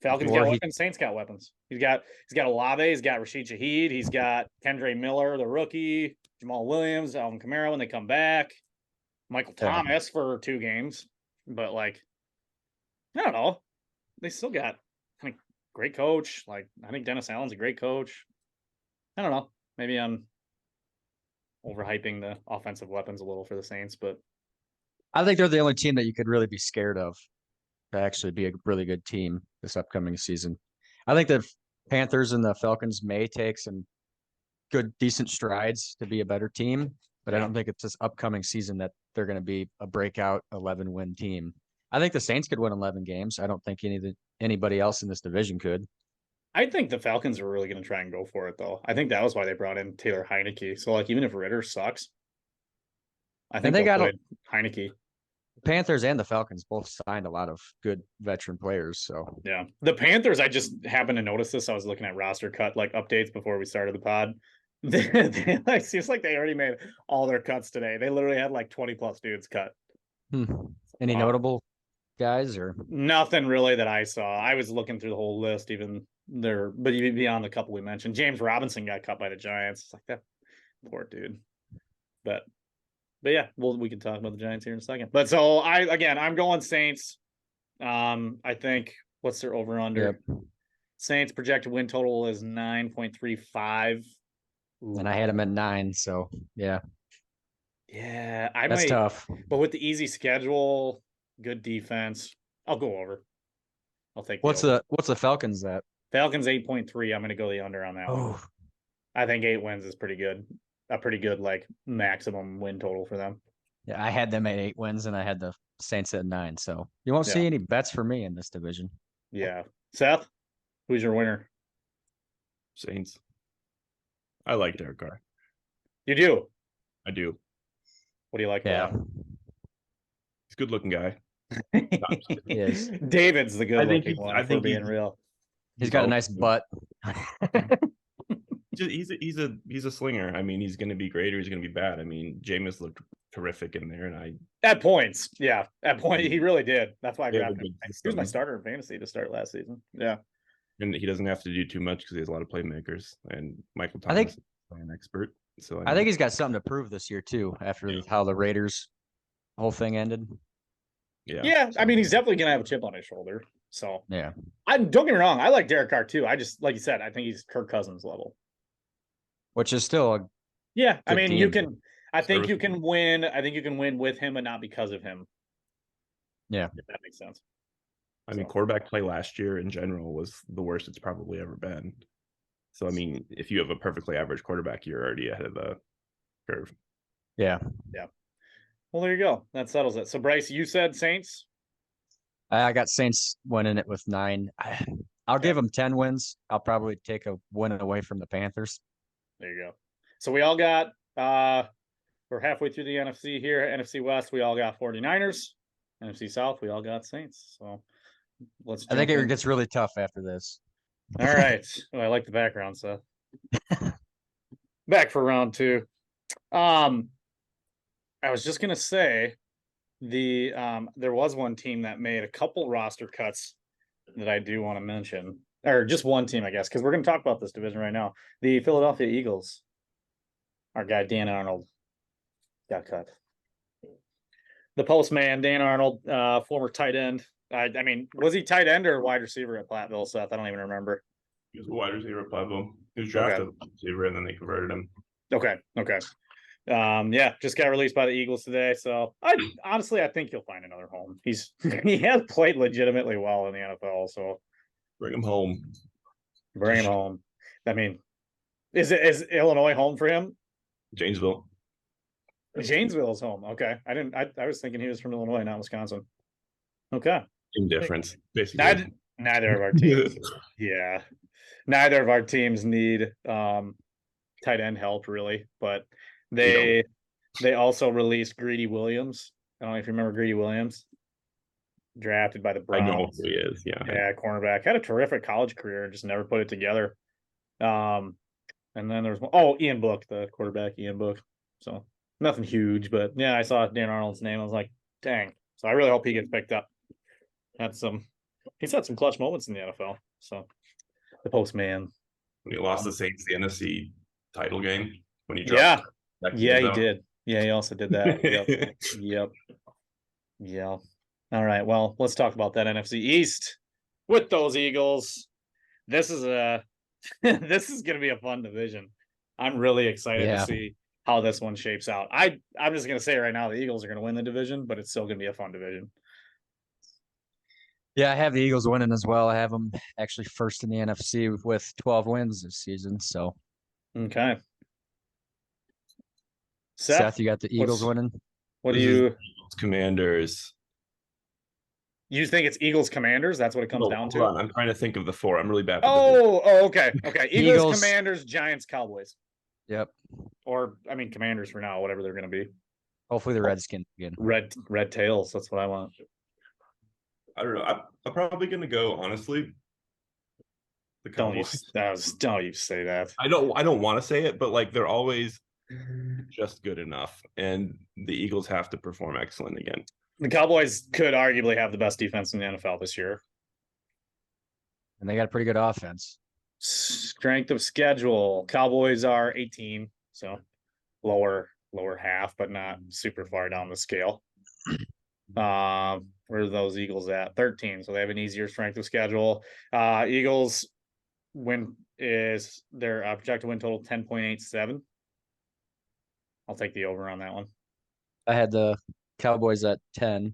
Falcons got weapons, Saints got weapons. He's got Olave, he's got Rashid Shaheed, he's got Kendre Miller, the rookie, Jamal Williams, Alvin Kamara when they come back, Michael Thomas for 2 games. But like, I don't know. They still got great coach. Like, I think Dennis Allen's a great coach. I don't know. Maybe I'm overhyping the offensive weapons a little for the Saints, but I think they're the only team that you could really be scared of to actually be a really good team this upcoming season. I think the Panthers and the Falcons may take some good, decent strides to be a better team, but I don't think it's this upcoming season that they're going to be a breakout 11-win team. I think the Saints could win 11 games. I don't think anybody else in this division could. I think the Falcons are really going to try and go for it, though. I think that was why they brought in Taylor Heineke. So, like, even if Ridder sucks, I think they got Heineke. Panthers and the Falcons both signed a lot of good veteran players. So yeah, the Panthers, I just happened to notice this. I was looking at roster cut like updates before we started the pod. They like seems like they already made all their cuts today. They literally had like 20 plus dudes cut. Any notable guys or nothing really that I saw? I was looking through the whole list, even there, but even beyond the couple we mentioned. James Robinson got cut by the Giants. It's like that poor dude. But yeah, we can talk about the Giants here in a second. But so I'm going Saints. I think what's their over under? Yep. Saints projected win total is 9.35. And I had them at 9, so yeah. Yeah, that's tough. But with the easy schedule, good defense, I'll go over. I'll take. What's the Falcons at? Falcons 8.3. I'm going to go the under on that one. I think 8 wins is pretty good. A pretty good like maximum win total for them. Yeah, I had them at 8 wins, and I had the Saints at 9. So you won't see any bets for me in this division. Yeah, Seth, who's your winner? Saints. I like Derek Carr. You do? I do. What do you like about him? He's a good-looking guy. Yes. David's the good-looking one. I think being real. He's got a nice butt. He's a slinger. I mean, he's going to be great or he's going to be bad. I mean, Jameis looked terrific in there, and at points, he really did. That's why I grabbed him. He was my starter in fantasy to start last season. Yeah. And he doesn't have to do too much because he has a lot of playmakers. And Michael Thomas is an expert. So I think he's got something to prove this year too. After how the Raiders whole thing ended. Yeah. I mean, he's definitely gonna have a chip on his shoulder. So yeah. Don't get me wrong. I like Derek Carr too. I just like you said. I think he's Kirk Cousins level, which is still I mean, you can. I think you can win. I think you can win with him, and not because of him. Yeah, if that makes sense. I mean, quarterback play last year in general was the worst it's probably ever been. So, I mean, if you have a perfectly average quarterback, you're already ahead of the curve. Yeah. Well, there you go. That settles it. So, Bryce, you said Saints? I got Saints winning it with 9. I'll give them 10 wins. I'll probably take a win away from the Panthers. There you go. So, we all got, we're halfway through the NFC here. NFC West, we all got 49ers. NFC South, we all got Saints. So, I think it gets really tough after this. All right. Well, I like the background, Seth. Back for round 2. I was just gonna say there was one team that made a couple roster cuts that I do want to mention, or just one team, I guess, because we're gonna talk about this division right now. The Philadelphia Eagles. Our guy Dan Arnold got cut. The postman, Dan Arnold, former tight end. I mean, was he tight end or wide receiver at Platteville, Seth? I don't even remember. He was a wide receiver at Platteville. He was drafted as a receiver, and then they converted him. Okay. Just got released by the Eagles today. So I think he'll find another home. He has played legitimately well in the NFL. So bring him home. I mean, is Illinois home for him? Janesville is home. Okay. I was thinking he was from Illinois, not Wisconsin. Okay. Indifference, basically. Neither of our teams. Yeah. Neither of our teams need tight end help, really. But they also released Greedy Williams. I don't know if you remember Greedy Williams. Drafted by the Browns. I know who he is, yeah. Yeah, cornerback. Had a terrific college career, just never put it together. And then there's Ian Book, the quarterback, Ian Book. So nothing huge, but yeah, I saw Dan Arnold's name. I was like, dang. So I really hope he gets picked up. He's had some clutch moments in the NFL. So the postman. When he lost the Saints the NFC title game when he dropped. Yeah, he did. Yeah, he also did that. Yep. Yeah. All right. Well, let's talk about that NFC East with those Eagles. This is this is going to be a fun division. I'm really excited to see how this one shapes out. I'm just going to say right now the Eagles are going to win the division, but it's still going to be a fun division. Yeah, I have the Eagles winning as well. I have them actually first in the NFC with 12 wins this season. So, okay. Seth, you got the Eagles winning. What do you? Commanders. You think it's Eagles Commanders? That's what it comes down to. Hold on. I'm trying to think of the 4. I'm really bad. Okay. Eagles, Commanders, Giants, Cowboys. Yep. Or Commanders for now, whatever they're going to be. Hopefully the Redskins again. Red tails. That's what I want. I don't know. I'm probably gonna go honestly. The Cowboys. Don't you say that. I don't want to say it, but like they're always just good enough, and the Eagles have to perform excellent again. The Cowboys could arguably have the best defense in the NFL this year. And they got a pretty good offense. Strength of schedule. Cowboys are 18, so lower half, but not super far down the scale. Where are those Eagles at? 13, so they have an easier strength of schedule. Eagles win is their projected win total 10.87. I'll take the over on that one. I had the Cowboys at 10.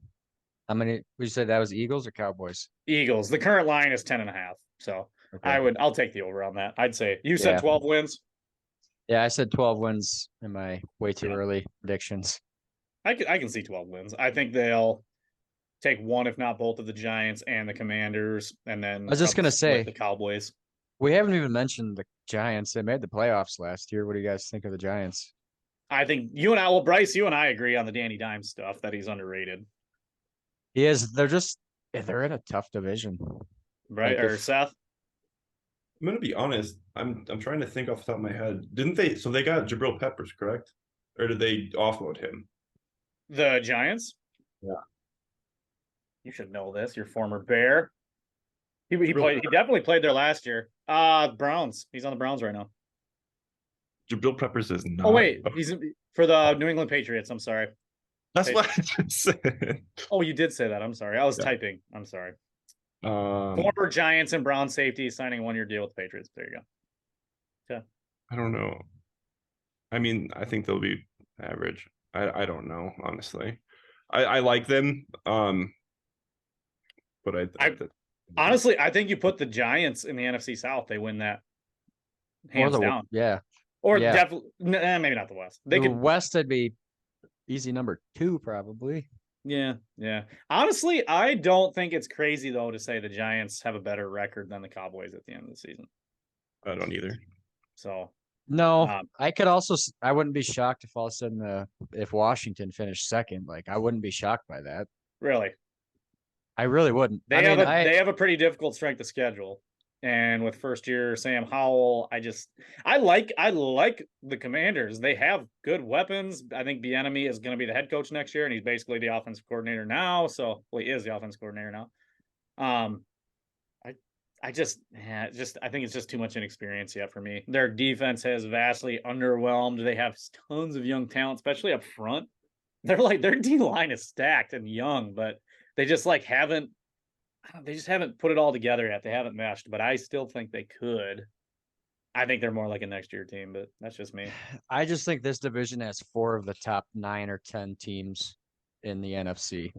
How many would you say that was Eagles or Cowboys? Eagles. The current line is 10.5. So okay. I'll take the over on that. I'd say you said 12 wins. Yeah, I said 12 wins in my way too early predictions. I can see 12 wins. I think they'll take one, if not both, of the Giants and the Commanders, and then I was just gonna say the Cowboys. We haven't even mentioned the Giants. They made the playoffs last year. What do you guys think of the Giants? I think Bryce, you and I agree on the Danny Dimes stuff that he's underrated. He is. They're in a tough division. Right, like Seth? I'm gonna be honest. I'm trying to think off the top of my head. Didn't they? So they got Jabril Peppers, correct? Or did they offload him? The Giants? Yeah. You should know this. Your former Bear. He definitely played there last year. Browns. He's on the Browns right now. Jabril Peppers is not. Oh wait, he's for the New England Patriots. I'm sorry. That's what I just said. Oh, you did say that. I'm sorry. I was typing. I'm sorry. Former Giants and Brown safety signing a 1-year deal with the Patriots. There you go. Okay. I don't know. I mean, I think they'll be average. I don't know, honestly. I like them. But honestly, I think you put the Giants in the NFC South, they win that hands down. Yeah. Or definitely, maybe not the West. West would be easy number 2, probably. Yeah. Honestly, I don't think it's crazy though to say the Giants have a better record than the Cowboys at the end of the season. I don't either. So no, I wouldn't be shocked if all of a sudden if Washington finished second. Like I wouldn't be shocked by that. Really? I really wouldn't. They have a pretty difficult strength of schedule. And with first year Sam Howell, I like the Commanders. They have good weapons. I think Bieniemy is going to be the head coach next year, and he's basically the offensive coordinator now. So, he is the offensive coordinator now. I think it's just too much inexperience yet for me. Their defense has vastly underwhelmed. They have tons of young talent, especially up front. Their D line is stacked and young, but they just haven't put it all together yet. They haven't meshed, but I still think they could. I think they're more like a next year team, but that's just me. I just think this division has 4 of the top 9 or 10 teams in the NFC.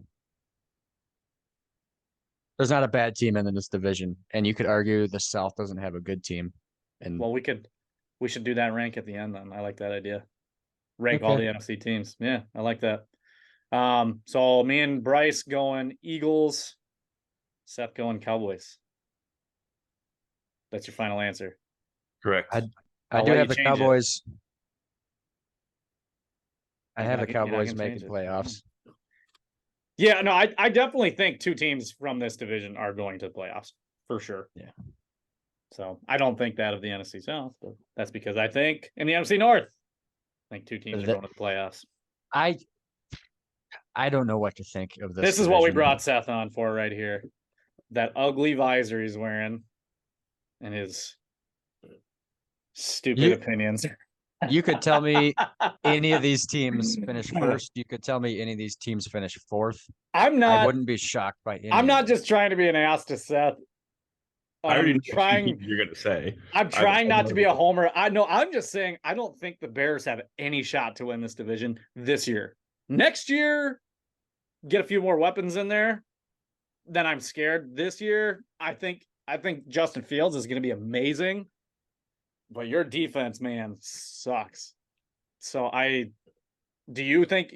There's not a bad team in this division, and you could argue the South doesn't have a good team. And we should do that rank at the end then. I like that idea. Rank all the NFC teams. Yeah, I like that. So me and Bryce going Eagles, Seth going Cowboys. That's your final answer. Correct. I do have the Cowboys. I have the Cowboys making playoffs. Yeah, no, I definitely think 2 teams from this division are going to the playoffs for sure. Yeah. So I don't think that of the NFC South, but that's because I think in the NFC North, I think 2 teams are going to the playoffs. I don't know what to think of this. This is what we brought Seth on for right here. That ugly visor he's wearing and his stupid opinions. You could tell me any of these teams finish first. You could tell me any of these teams finish 4th. I wouldn't be shocked by any. I'm not just trying to be an ass to Seth. I already know what you're going to say. I'm trying not to be a homer. I'm just saying I don't think the Bears have any shot to win this division this year. Next year, get a few more weapons in there. Then I'm scared. This year, I think Justin Fields is going to be amazing. But your defense, man, sucks. So do you think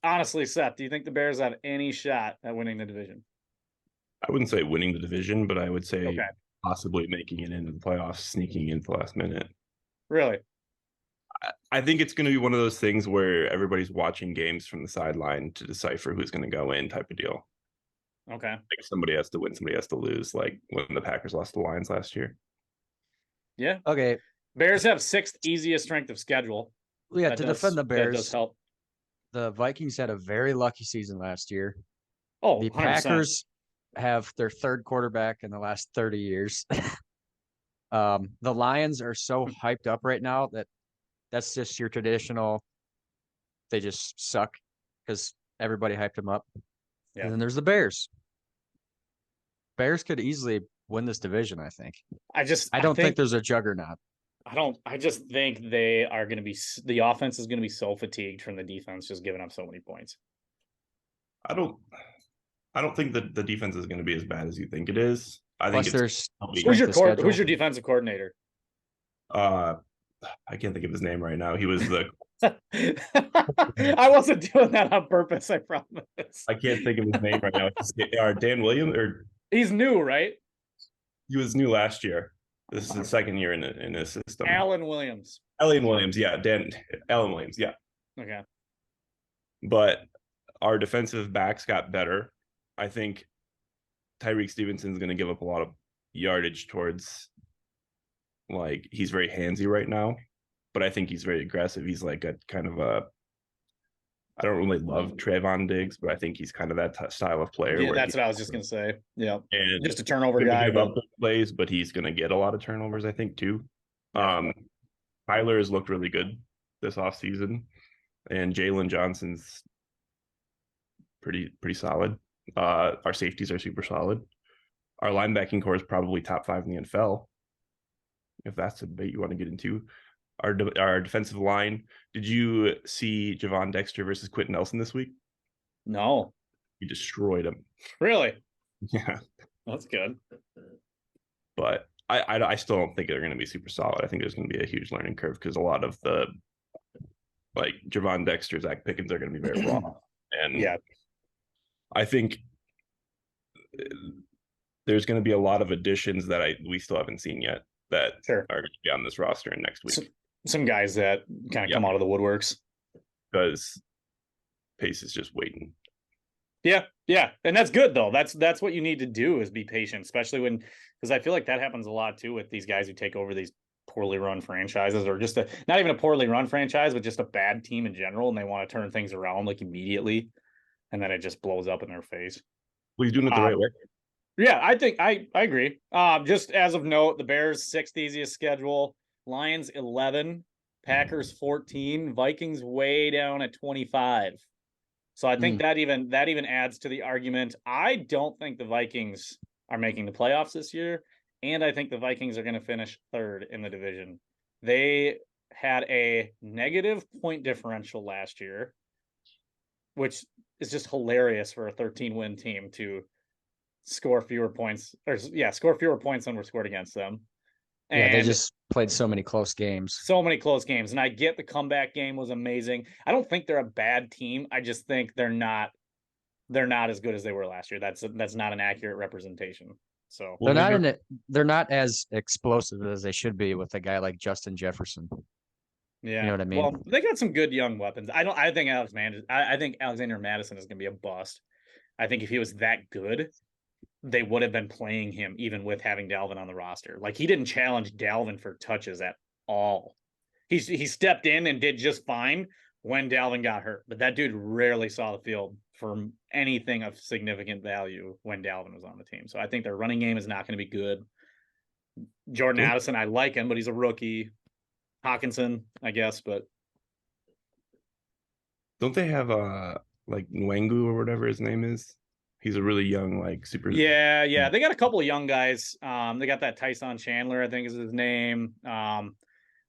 honestly, Seth, do you think the Bears have any shot at winning the division? I wouldn't say winning the division, but I would say possibly making it into the playoffs, sneaking in at the last minute. Really? I think it's going to be one of those things where everybody's watching games from the sideline to decipher who's going to go in, type of deal. Okay. Like somebody has to win, somebody has to lose, like when the Packers lost the Lions last year. Yeah. Okay. Bears have 6th easiest strength of schedule. Yeah, to defend the Bears, that does help. The Vikings had a very lucky season last year. Oh, the 100%. Packers have their third quarterback in the last 30 years. The Lions are so hyped up right now that's just your traditional. They just suck because everybody hyped them up. Yeah. And then there's the Bears. Bears could easily win this division, I think. I don't think there's a juggernaut. I just think they are going to be, the offense is going to be so fatigued from the defense just giving up so many points. I don't think that the defense is going to be as bad as you think it is. I think there's who's your defensive coordinator? I can't think of his name right now. He was the I wasn't doing that on purpose, I promise. I can't think of his name right now. Dan Williams, or he's new, right? He was new last year. This is his second year in his system. Alan Williams, yeah. Alan Williams, yeah. Okay. But our defensive backs got better. I think Tyreek Stevenson's going to give up a lot of yardage towards, like, he's very handsy right now, but I think he's very aggressive. He's like a kind of a, I don't really love Trayvon Diggs, but I think he's kind of that style of player. Yeah, that's what I was just going to say. Yeah. And just a turnover guy. Give up plays, but he's going to get a lot of turnovers, I think, too. Tyler has looked really good this offseason, and Jalen Johnson's pretty solid. Our safeties are super solid. Our linebacking core is probably top 5 in the NFL, if that's a debate you want to get into. Our defensive line. Did you see Javon Dexter versus Quentin Nelson this week? No. He destroyed him. Really? Yeah. That's good. But I still don't think they're going to be super solid. I think there's going to be a huge learning curve because a lot of the, like, Javon Dexter, Zach Pickens are going to be very raw. And yeah, I think there's going to be a lot of additions that we still haven't seen yet that are going to be on this roster in next week. Some guys that kind of come out of the woodworks. Because Pace is just waiting. Yeah. And that's good, though. That's what you need to do, is be patient, especially because I feel like that happens a lot, too, with these guys who take over these poorly run franchises, or just not even a poorly run franchise, but just a bad team in general, and they want to turn things around like immediately, and then it just blows up in their face. Well, he's doing it the right way. Yeah, I think I agree. Just as of note, the Bears 6th easiest schedule, Lions 11, Packers 14, Vikings way down at 25. So I think that even adds to the argument. I don't think the Vikings are making the playoffs this year, and I think the Vikings are going to finish 3rd in the division. They had a negative point differential last year, which is just hilarious for a 13-win team to score fewer points than were scored against them. And they just played so many close games. And I get the comeback game was amazing. I don't think they're a bad team. I just think they're not as good as they were last year. That's not an accurate representation. So they're not as explosive as they should be with a guy like Justin Jefferson. Yeah. You know what I mean? Well, they got some good young weapons. I think Alexander Madison is going to be a bust. I think if he was that good, they would have been playing him even with having Dalvin on the roster. Like, he didn't challenge Dalvin for touches at all. He stepped in and did just fine when Dalvin got hurt, but that dude rarely saw the field for anything of significant value when Dalvin was on the team. So I think their running game is not going to be good. Jordan Addison, I like him, but he's a rookie. Hawkinson, I guess, but don't they have like Nwangu or whatever his name is? He's a really young, like, super. Yeah. They got a couple of young guys. They got that Tyson Chandler, I think is his name. The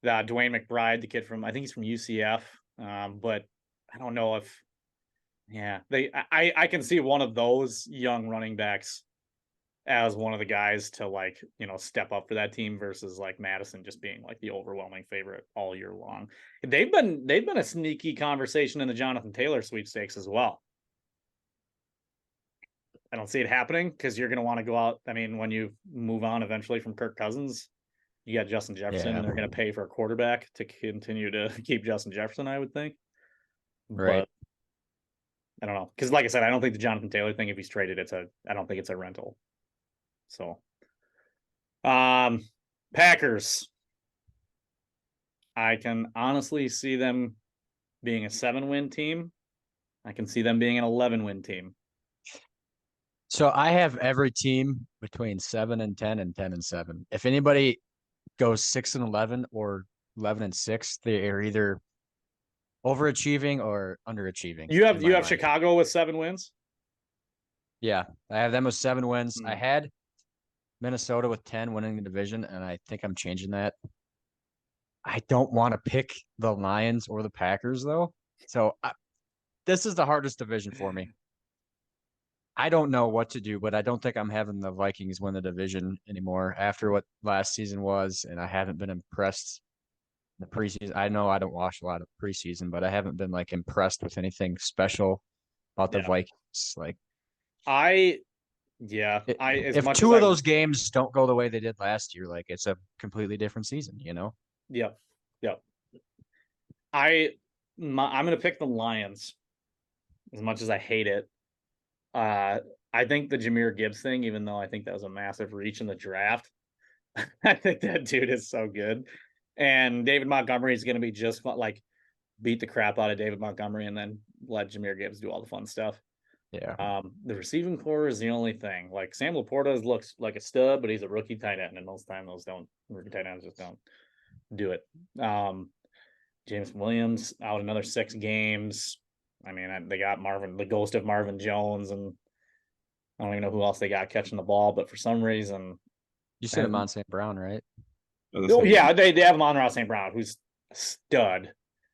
Dwayne McBride, the kid I think he's from UCF. But I don't know if, I can see one of those young running backs as one of the guys to, like, step up for that team versus, like, Madison just being, like, the overwhelming favorite all year long. They've been a sneaky conversation in the Jonathan Taylor sweepstakes as well. I don't see it happening because you're going to want to go out. I mean, when you move on eventually from Kirk Cousins, You got Justin Jefferson, and they're going to pay for a quarterback to continue to keep Justin Jefferson, I would think. Right. But I don't know. Because like I said, I don't think the Jonathan Taylor thing, if he's traded, I don't think it's a rental. So Packers. I can honestly see them being a 7-win team. I can see them being an 11-win team. So I have every team between 7-10 and 10-7. If anybody goes 6-11 or 11-6, they are either overachieving or underachieving. You have Chicago with 7 wins? Yeah, I have them with 7 wins. I had Minnesota with 10 winning the division, and I think I'm changing that. I don't want to pick the Lions or the Packers, though. So this is the hardest division for me. I don't know what to do, but I don't think I'm having the Vikings win the division anymore after what last season was, and I haven't been impressed in the preseason. I know I don't watch a lot of preseason, but I haven't been like impressed with anything special about the Vikings. Like, if 2 of those games don't go the way they did last year, like it's a completely different season, you know? Yep. I'm going to pick the Lions as much as I hate it. I think the Jahmyr Gibbs thing, even though I think that was a massive reach in the draft, I think that dude is so good. And David Montgomery is going to be just like beat the crap out of David Montgomery and then let Jahmyr Gibbs do all the fun stuff. Yeah. The receiving core is the only thing. Like Sam Laporta looks like a stud, but he's a rookie tight end, and most of the time rookie tight ends just don't do it. James Williams out another 6 games. I mean, they got the ghost of Marvin Jones, and I don't even know who else they got catching the ball, but for some reason. You said Amon St. Brown, right? Oh, yeah, they have Amon-Ra St. Brown, who's a stud,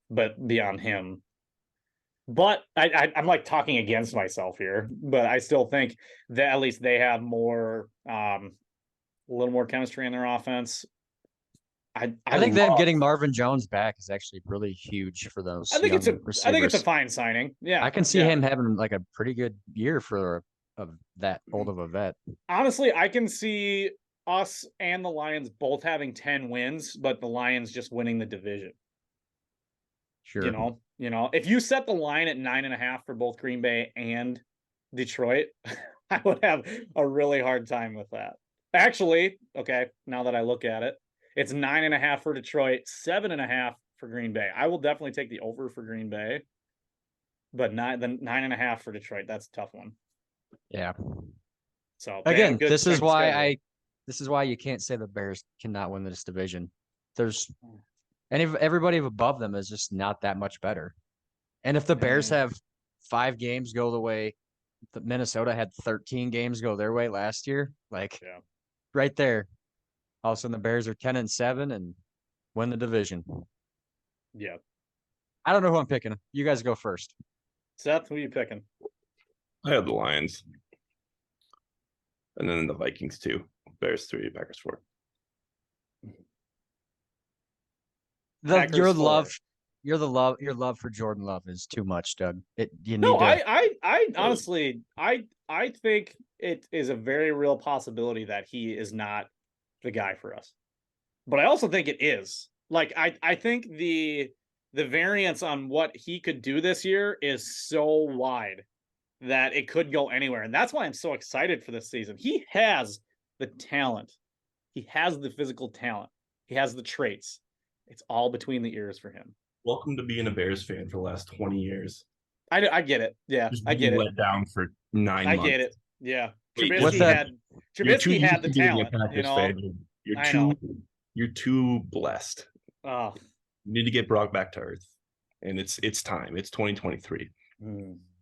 but beyond him. But I'm like talking against myself here, but I still think that at least they have more, a little more chemistry in their offense. I think them getting Marvin Jones back is actually really huge for those. I think it's a fine signing. Yeah, I can see him having like a pretty good year for that old of a vet. Honestly, I can see us and the Lions both having 10 wins, but the Lions just winning the division. Sure. You know, if you set the line at 9.5 for both Green Bay and Detroit, I would have a really hard time with that. Actually, okay, now that I look at it, it's 9.5 for Detroit, 7.5 for Green Bay. I will definitely take the over for Green Bay, but 9.5 for Detroit. That's a tough one. Yeah. So again, this is why you can't say the Bears cannot win this division. Everybody above them is just not that much better. And if the Bears have 5 games go the way that Minnesota had 13 games go their way last year, right there, all of a sudden the Bears are 10-7 and win the division. Yeah. I don't know who I'm picking. You guys go first. Seth, who are you picking? I have the Lions. And then the Vikings 2. Bears 3, Packers 4. Your love for Jordan Love is too much, Doug. I honestly, I think it is a very real possibility that he is not the guy for us. But I also think it is. Like, I think the variance on what he could do this year is so wide that it could go anywhere. And that's why I'm so excited for this season. He has the talent. He has the physical talent. He has the traits. It's all between the ears for him. Welcome to being a Bears fan for the last 20 years. I get it. Yeah, I get it. Let down for 9 months. I get it. Yeah. Trubisky had the talent. You're too blessed. Oh. You need to get Brock back to earth. And it's time. It's 2023.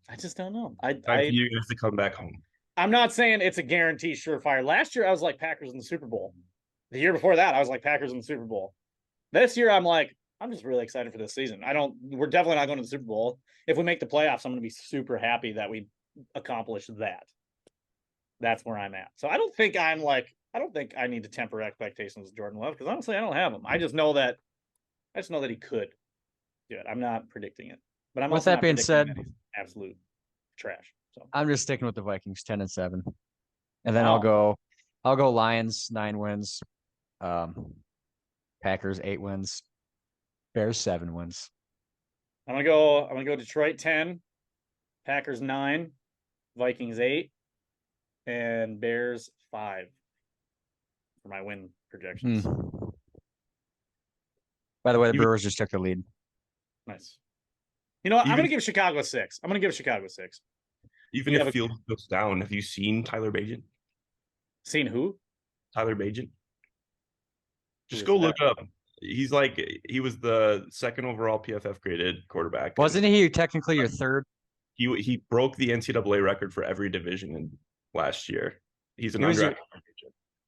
I just don't know. You have to come back home. I'm not saying it's a guarantee surefire. Last year I was like Packers in the Super Bowl. The year before that I was like Packers in the Super Bowl. This year I'm like, I'm just really excited for this season. We're definitely not going to the Super Bowl. If we make the playoffs, I'm going to be super happy that we accomplished that. That's where I'm at. So I don't think I need to temper expectations with Jordan Love, because honestly, I don't have him. I just know that he could do it. I'm not predicting it. But I'm with that being said, absolute trash. So I'm just sticking with the Vikings 10-7. And then I'll go Lions 9 wins. Packers 8 wins. Bears 7 wins. I'm gonna go Detroit 10, Packers 9, Vikings 8, and Bears 5 for my win projections. By the way, the Brewers just took the lead. Nice. You know what? I'm gonna give Chicago a 6. I'm gonna give Chicago a 6. Even if Fields goes down, have you seen Tyler Bagent? Seen who? Tyler Bagent. Just go look up. He was the 2nd overall PFF graded quarterback. Wasn't he technically your 3rd? He broke the NCAA record for every division in last year. He's an undrafted.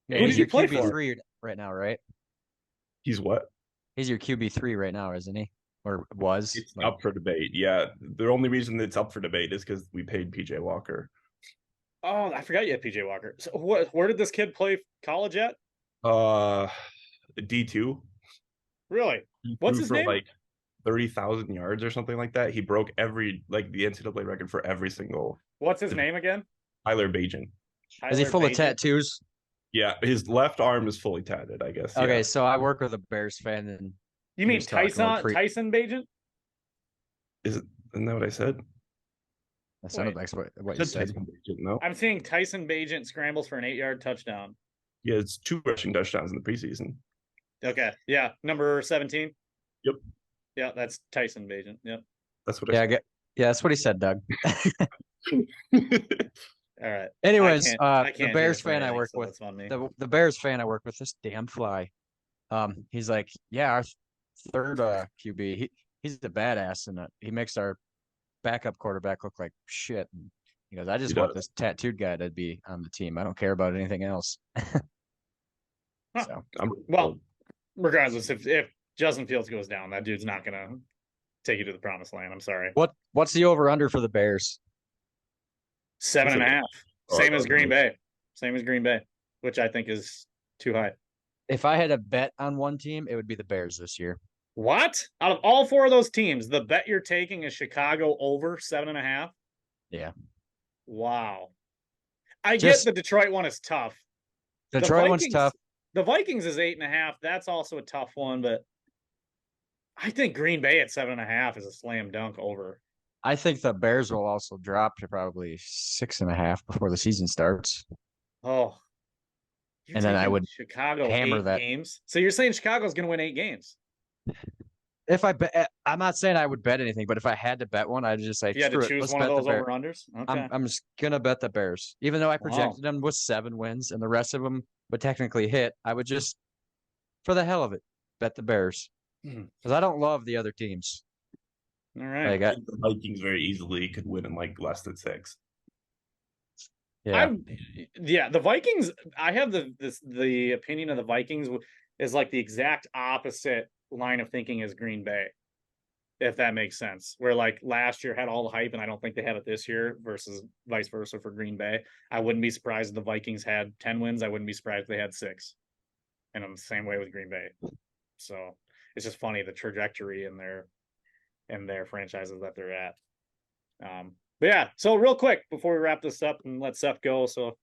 Who did he play for? QB3 right now, right? He's what? He's your QB3 right now, isn't he? Or was? It's up for debate. Yeah. The only reason it's up for debate is because we paid PJ Walker. Oh, I forgot you had PJ Walker. So where did this kid play college at? D2. Really? What's his name? Like 30,000 yards or something like that. He broke the NCAA record for every single. What's his name again? Tyler Bagent. Is he full of tattoos? Yeah, his left arm is fully tatted, I guess. Okay, yeah. So I work with a Bears fan, and you mean Tyson Bagent? Isn't that what I said? That sounded like what you said. Tyson Bagent, no? I'm seeing Tyson Bagent scrambles for an 8-yard touchdown. Yeah, it's 2 rushing touchdowns in the preseason. Okay, yeah, number 17. Yep. Yeah, that's Tyson Bagent. Yep. That's what I said. Yeah, that's what he said, Doug. All right. Anyways, the Bears fan I work with, the Bears fan I work with, this damn fly. He's like, yeah, our 3rd QB, he's the badass, and he makes our backup quarterback look like shit. And he goes, I just want this tattooed guy to be on the team. I don't care about anything else. So, well, regardless, if Justin Fields goes down, that dude's not gonna take you to the promised land. I'm sorry. What's the over under for the Bears? 7.5. Same as Green Bay. Same as Green Bay, which I think is too high. If I had a bet on one team, it would be the Bears this year. What? Out of all 4 of those teams, the bet you're taking is Chicago over 7.5? Yeah. Wow. I get the Detroit one is tough. Detroit one's tough. The Vikings is 8.5. That's also a tough one, but I think Green Bay at 7.5 is a slam dunk over. I think the Bears will also drop to probably 6.5 before the season starts. Oh. And then I would Chicago hammer 8 that. games. So you're saying Chicago's going to win 8 games? If I bet, I'm not saying I would bet anything, but if I had to bet one, I'd just say, if you had to choose one of those over unders. Okay. I'm just gonna bet the Bears, even though I projected them with 7 wins, and the rest of them would technically hit. I would just, for the hell of it, bet the Bears because I don't love the other teams. All right. The Vikings very easily could win in like less than 6. Yeah. The Vikings. I have the opinion of the Vikings is like the exact opposite line of thinking as Green Bay, if that makes sense. Where like last year had all the hype, and I don't think they have it this year, versus vice versa for Green Bay. I wouldn't be surprised if the Vikings had 10 wins. I wouldn't be surprised if they had 6. And I'm the same way with Green Bay. So it's just funny the trajectory in their franchises that they're at. But yeah, so real quick before we wrap this up and let Seth go, so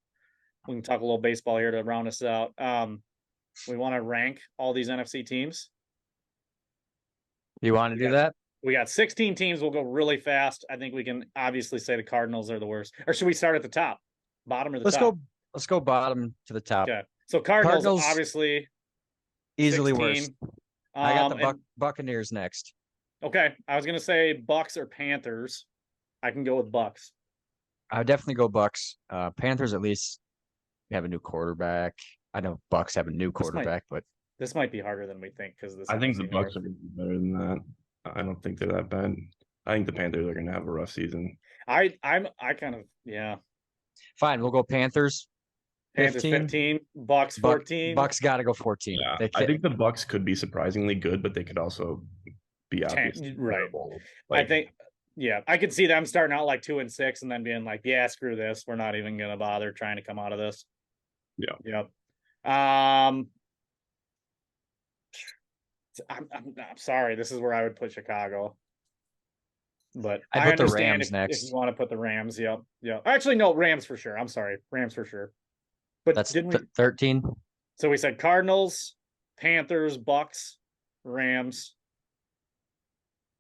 we can talk a little baseball here to round us out. We want to rank all these NFC teams. You want to do that? We got 16 teams. We'll go really fast. I think we can obviously say the Cardinals are the worst. Or should we start at the top? Bottom or the top? Let's go bottom to the top. Okay. So Cardinals obviously easily 16. Worse. I got the Buccaneers next. Okay. I was going to say Bucks or Panthers. I can go with Bucks. I would definitely go Bucks. Panthers at least have a new quarterback. I know Bucks have a new quarterback, but this might be harder than we think because I think the Bucks are going to be better than that. I don't think they're that bad. I think the Panthers are going to have a rough season. I kind of Fine, we'll go Panthers. Panthers 15, Bucks 14. Bucks got to go 14. Yeah, I think the Bucks could be surprisingly good, but they could also be obviously terrible. I think. Yeah, I could see them starting out like 2-6 and then being like, "Yeah, screw this. We're not even gonna bother trying to come out of this." Yeah. Yep. I'm sorry. This is where I would put Chicago, but I put the Rams next. If you want to put the Rams, yep. Actually, no, Rams for sure. I'm sorry, Rams for sure. But that's didn't we 13? So we said Cardinals, Panthers, Bucks, Rams.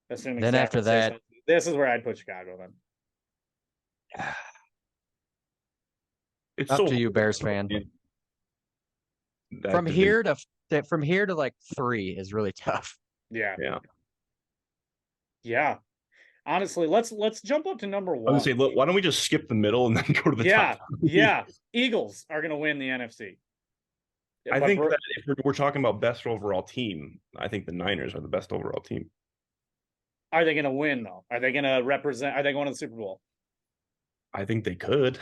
Then after that, this is where I'd put Chicago then. It's up to you, Bears fan. From here to like 3 is really tough. Yeah. Honestly, let's jump up to number 1. I would say, look, why don't we just skip the middle and then go to the top? Yeah. Eagles are going to win the NFC. I think that if we're talking about best overall team, I think the Niners are the best overall team. Are they going to win, though? Are they going to represent? Are they going to the Super Bowl? I think they could.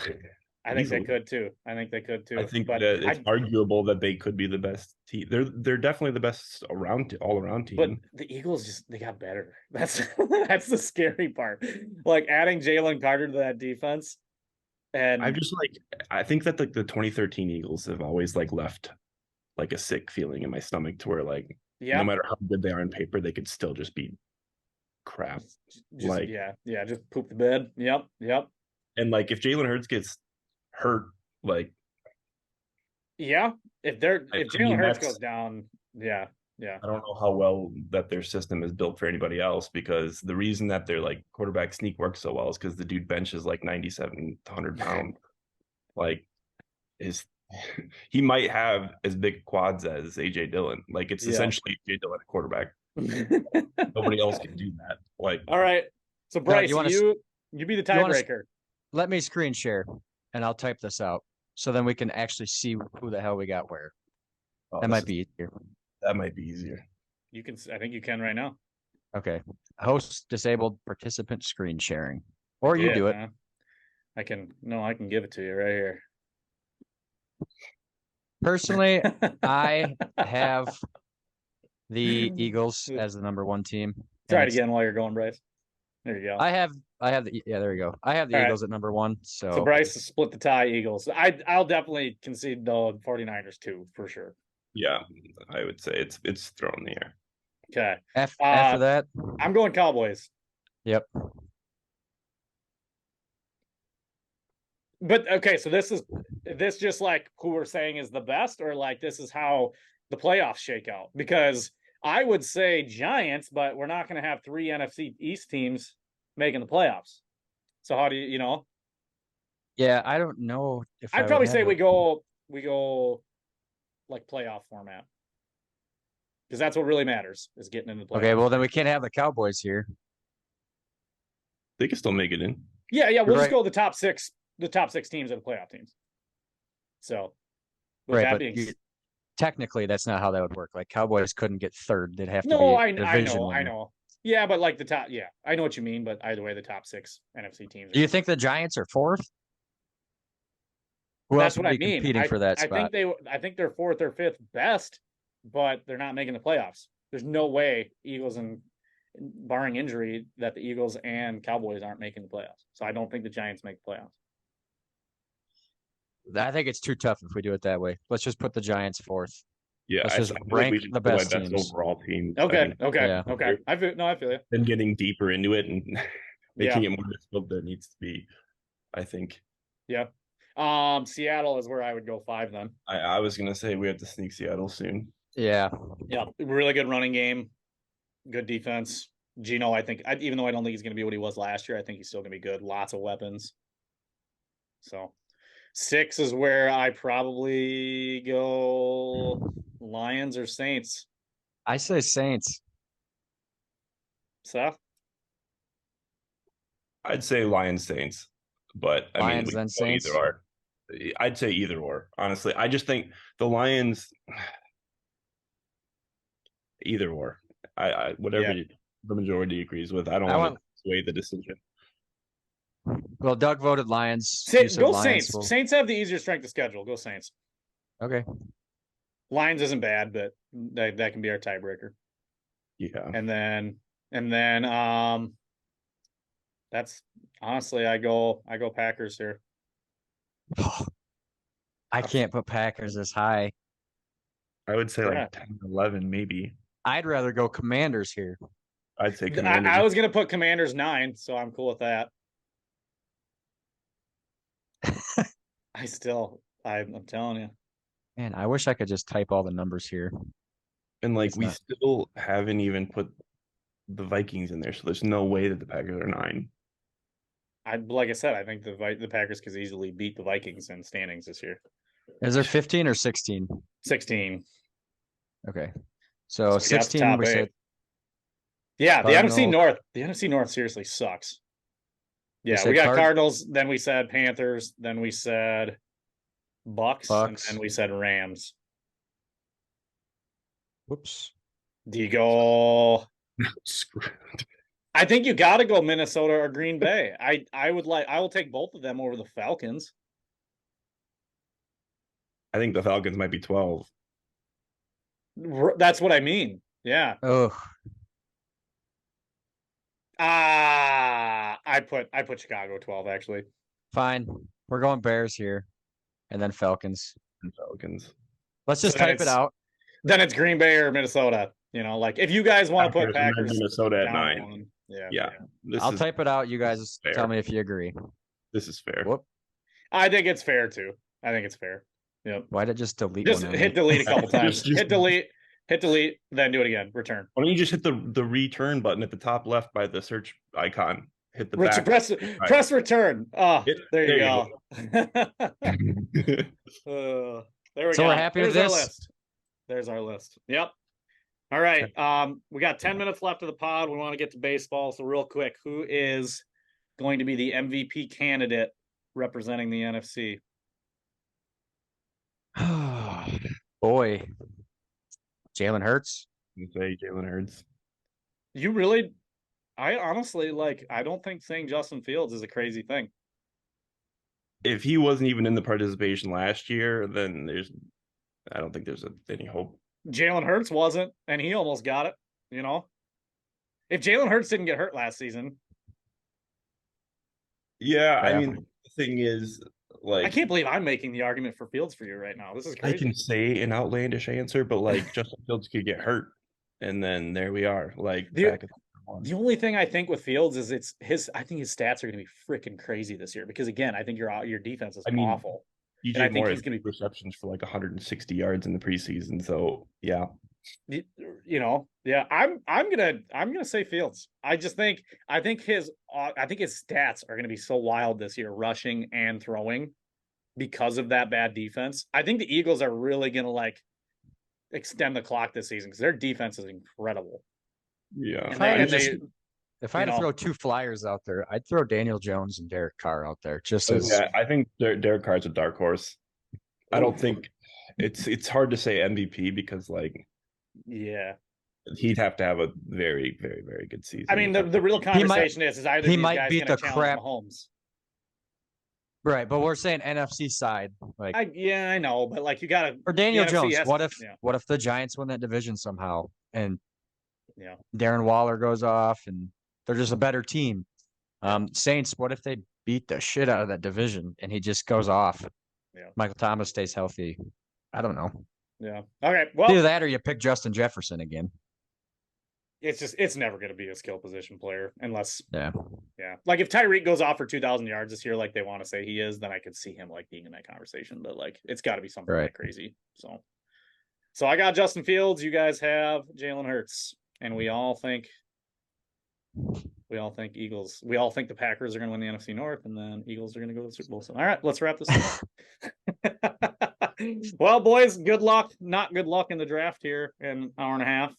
I think they could too. I think that it's arguable that they could be the best team. They're definitely the best all around team. But the Eagles they got better. That's the scary part. Like adding Jalen Carter to that defense. And I think that the 2013 Eagles have always left like a sick feeling in my stomach to where no matter how good they are on paper, they could still just be crap. Just poop the bed. Yep. And if Jalen Hurts gets hurt, if Jalen Hurts goes down, I don't know how well that their system is built for anybody else, because the reason that their quarterback sneak works so well is because the dude benches 9,700 pounds. He might have as big quads as AJ Dillon. It's essentially AJ Dillon at quarterback. Nobody else can do that. All right. So Bryce, you be the tiebreaker. Let me screen share and I'll type this out so then we can actually see who the hell we got where. That might be easier. That might be easier. You can. I think you can right now. Okay. Host disabled participant screen sharing, or you do it. I can. No, I can give it to you right here. Personally, I have the Eagles as the number 1 team. Try it again while you're going, Bryce. There you go. I have there you go. I have the Eagles at number 1. So Bryce split the tie Eagles. I'll definitely concede the 49ers too, for sure. Yeah, I would say it's thrown in the air. Okay. After that, I'm going Cowboys. Yep. But okay, so this just who we're saying is the best, or this is how the playoffs shake out? Because I would say Giants, but we're not going to have 3 NFC East teams making the playoffs. So how do you Yeah, I don't know if I'd probably say we go playoff format, because that's what really matters is getting in the playoffs. Okay, well then we can't have the Cowboys here. They can still make it in. Yeah, we'll just go the top 6 teams are the playoff teams. So technically that's not how that would work. Cowboys couldn't get 3rd. They'd have to I know. Yeah, but the top, I know what you mean, but either way, the top 6 NFC teams. Do you think the Giants are 4th? That's what I mean. Competing for that spot? I think they're 4th or 5th best, but they're not making the playoffs. There's no way Eagles, and barring injury, that the Eagles and Cowboys aren't making the playoffs. So I don't think the Giants make the playoffs. I think it's too tough if we do it that way. Let's just put the Giants 4th. Yeah, let's just rank the best teams. Overall team. Okay. Yeah. Okay. I feel you. And getting deeper into it and making it more difficult than it needs to be, I think. Yeah. Seattle is where I would go 5 then. I was gonna say we have to sneak Seattle soon. Yeah. Yeah. Really good running game. Good defense. Gino, I think, even though I don't think he's gonna be what he was last year, I think he's still gonna be good. Lots of weapons. So 6 is where I probably go Lions or Saints. I say Saints. Seth? I'd say Lions Saints, but Lions then Saints. Either or. I'd say either or. Honestly, I just think the Lions either or. I whatever the majority agrees with. I don't want to sway the decision. Well, Doug voted Lions. Go Saints. Saints have the easier strength of schedule. Go Saints. Okay. Lions isn't bad, but that can be our tiebreaker. Yeah. And then that's honestly I go Packers here. I can't put Packers as high. I would say 10, 11 maybe. I'd rather go Commanders here. I'd say Commanders. I was going to put Commanders 9, so I'm cool with that. I'm telling you. Man, I wish I could just type all the numbers here. And like we still haven't even put the Vikings in there, so there's no way that the Packers are 9. Like I said, I think the Packers could easily beat the Vikings in standings this year. Is there 15 or 16? 16. Okay. So 16 we said. Yeah, Cardinals. The NFC North seriously sucks. Yeah, we got Cardinals, then we said Panthers, then we said Bucks. And then we said Rams. Whoops. Do you go? Screwed. I think you got to go Minnesota or Green Bay. I will take both of them over the Falcons. I think the Falcons might be 12. That's what I mean. Yeah. Oh. I put Chicago 12 actually. Fine. We're going Bears here, and then Falcons. And Falcons. Let's just type it out. Then it's Green Bay or Minnesota. You know, like if you guys want to put Packers, Minnesota at 9. Yeah. I'll type it out. You guys tell me if you agree. This is fair. Whoop. I think it's fair too. I think it's fair. Yep. Why did it just delete? Just hit delete a couple times. Hit delete, then do it again. Return. Why don't you just hit the return button at the top left by the search icon? Hit the back. Press return. Oh, there you go. There we go. So we're happy with this. Our list. There's our list. Yep. All right. We got 10 minutes left of the pod. We want to get to baseball. So real quick, who is going to be the MVP candidate representing the NFC? Boy. Jalen Hurts. You say Jalen Hurts. You really, I honestly, I don't think saying Justin Fields is a crazy thing. If he wasn't even in the participation last year, then I don't think there's any hope. Jalen Hurts wasn't, and he almost got it, you know? If Jalen Hurts didn't get hurt last season. Yeah, I mean, the thing is, I can't believe I'm making the argument for Fields for you right now. This is crazy. I can say an outlandish answer, but Justin Fields could get hurt, and then there we are. The only thing I think with Fields is I think his stats are going to be freaking crazy this year because again, I think your defense is awful. DJ Moore has going to be receptions for 160 yards in the preseason. So yeah, I'm gonna say Fields. I think his stats are going to be so wild this year, rushing and throwing, because of that bad defense. I think the Eagles are really going to extend the clock this season because their defense is incredible. Yeah. If I had to throw 2 flyers out there, I'd throw Daniel Jones and Derek Carr out there. I think Derek Carr's a dark horse. I don't think it's hard to say MVP because he'd have to have a very, very, very good season. I mean, the real conversation is either he might beat the crap Mahomes. Right, but we're saying NFC side. I know, but you got to. For Daniel Jones, what if the Giants win that division somehow and Darren Waller goes off and they're just a better team? Saints, what if they beat the shit out of that division and he just goes off? Yeah. Michael Thomas stays healthy. I don't know. Yeah. Okay. Well, either that or you pick Justin Jefferson again. It's never going to be a skill position player unless yeah. If Tyreek goes off for 2,000 yards this year, like they want to say he is, then I could see him being in that conversation. But it's got to be something crazy. So I got Justin Fields. You guys have Jalen Hurts, and we all think Eagles. We all think the Packers are going to win the NFC North, and then Eagles are going to go to the Super Bowl. So all right, let's wrap this up. Well, boys, good luck. Not good luck in the draft here in an hour and a half.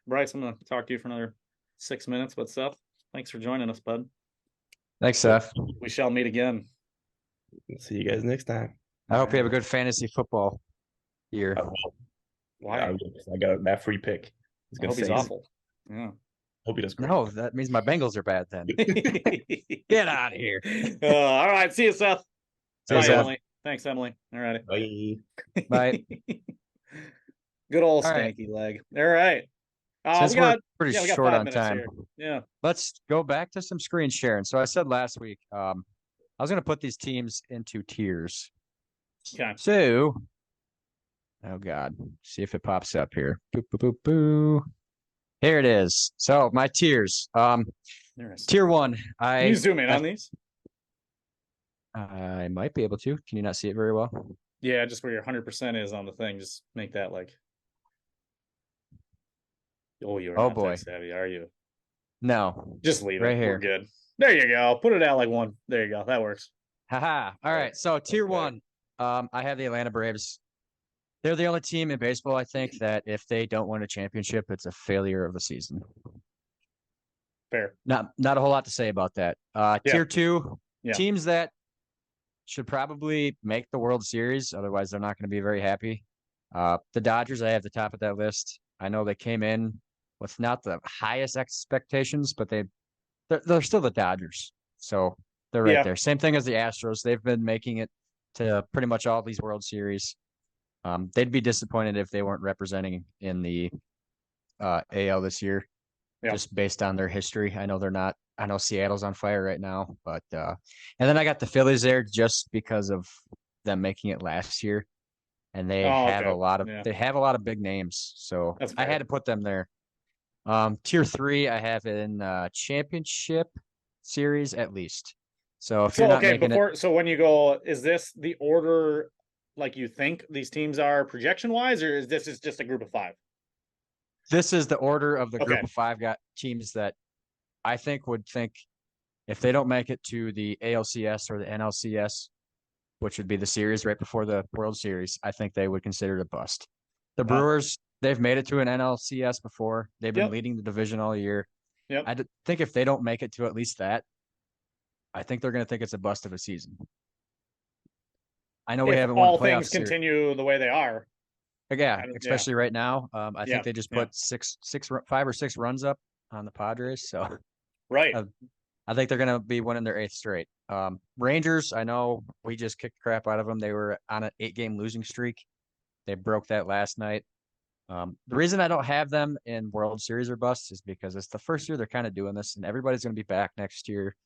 Bryce, I'm going to talk to you for another 6 minutes. But Seth, thanks for joining us, bud. Thanks, Seth. We shall meet again. See you guys next time. I hope you have a good fantasy football year. Why? I got that free pick. I hope he's awful. Yeah. Hope he does great. No, that means my Bengals are bad then. Get out of here. All right. See you, Seth. See you, Seth. Emily. Thanks, Emily. All right. Bye. Bye. Good old stanky leg. All right. Since we're pretty short on time. Here. Yeah. Let's go back to some screen sharing. So I said last week, I was going to put these teams into tiers. Okay. So, oh God, see if it pops up here. Boo, boo, boo, boo. Here it is. So my tiers. Tier 1. Can you zoom in on these? I might be able to. Can you not see it very well? Yeah, just where your 100% is on the thing. Just make that Oh, you're Oh not boy. that savvy, are you? No. Just leave right it. here. We're good. There you go. Put it at like 1. There you go. That works. Haha. All right. So tier 1, I have the Atlanta Braves. They're the only team in baseball, I think, that if they don't win a championship, it's a failure of the season. Fair. Not a whole lot to say about that. Tier 2, teams that should probably make the World Series, otherwise they're not going to be very happy. The Dodgers, I have the top of that list. I know they came in with not the highest expectations, but they're still the Dodgers, so they're right there. Same thing as the Astros. They've been making it to pretty much all these World Series. They'd be disappointed if they weren't representing in the AL this year, just based on their history. I know they're not. I know Seattle's on fire right now, but and then I got the Phillies there just because of them making it last year, and they have a lot of big names, so I had to put them there. Tier 3, I have in championship series at least. So if you're not making it, so when you go, is this the order like you think these teams are projection wise, or is this just a group of 5? This is the order of the group of 5 got teams that I think would think if they don't make it to the ALCS or the NLCS, which would be the series right before the World Series, I think they would consider it a bust. The Brewers, they've made it to an NLCS before. They've been leading the division all year. I think if they don't make it to at least that, I think they're going to think it's a bust of a season. I know we haven't won playoffs. All things continue the way they are. Yeah, especially right now. I think they just put 5 or 6 runs up on the Padres. So, I think they're going to be winning their 8th straight. Rangers, I know we just kicked crap out of them. They were on an 8-game losing streak. They broke that last night. The reason I don't have them in World Series or busts is because it's the first year they're kind of doing this, and everybody's going to be back next year.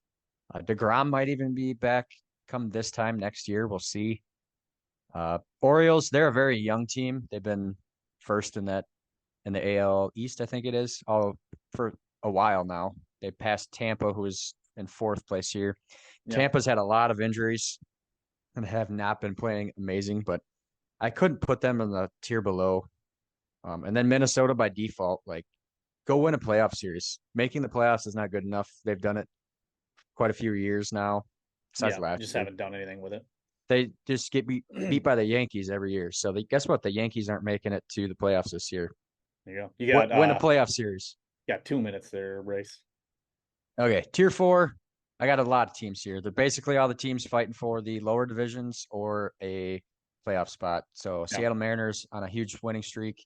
DeGrom might even be back come this time next year. We'll see. Orioles, they're a very young team. They've been first in the AL East, I think it is, for a while now. They passed Tampa, who is in 4th place here. Tampa's had a lot of injuries and have not been playing amazing, but I couldn't put them in the tier below. And then Minnesota by default, like, go win a playoff series. Making the playoffs is not good enough. They've done it quite a few years now. Besides last just year. haven't done anything with it. They just get beat by the Yankees every year. So guess what? The Yankees aren't making it to the playoffs this year. There you go. You got win a playoff series. Got 2 minutes there, Brace. Okay, tier 4. I got a lot of teams here. They're basically all the teams fighting for the lower divisions or a playoff spot. So Seattle Mariners on a huge winning streak.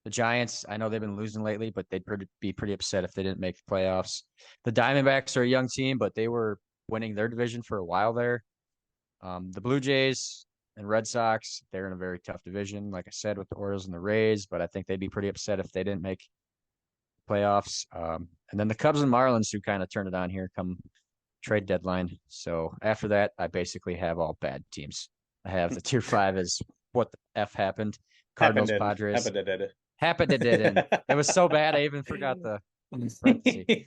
The Giants, I know they've been losing lately, but they'd be pretty upset if they didn't make the playoffs. The Diamondbacks are a young team, but they were winning their division for a while there. The Blue Jays and Red Sox, they're in a very tough division, like I said, with the Orioles and the Rays, but I think they'd be pretty upset if they didn't make playoffs. And then the Cubs and Marlins, who kind of turned it on here come trade deadline. So after that, I basically have all bad teams. I have the tier 5 is what the F happened. Cardinals, Padres. Happened. It was so bad, I even forgot the parenthesis.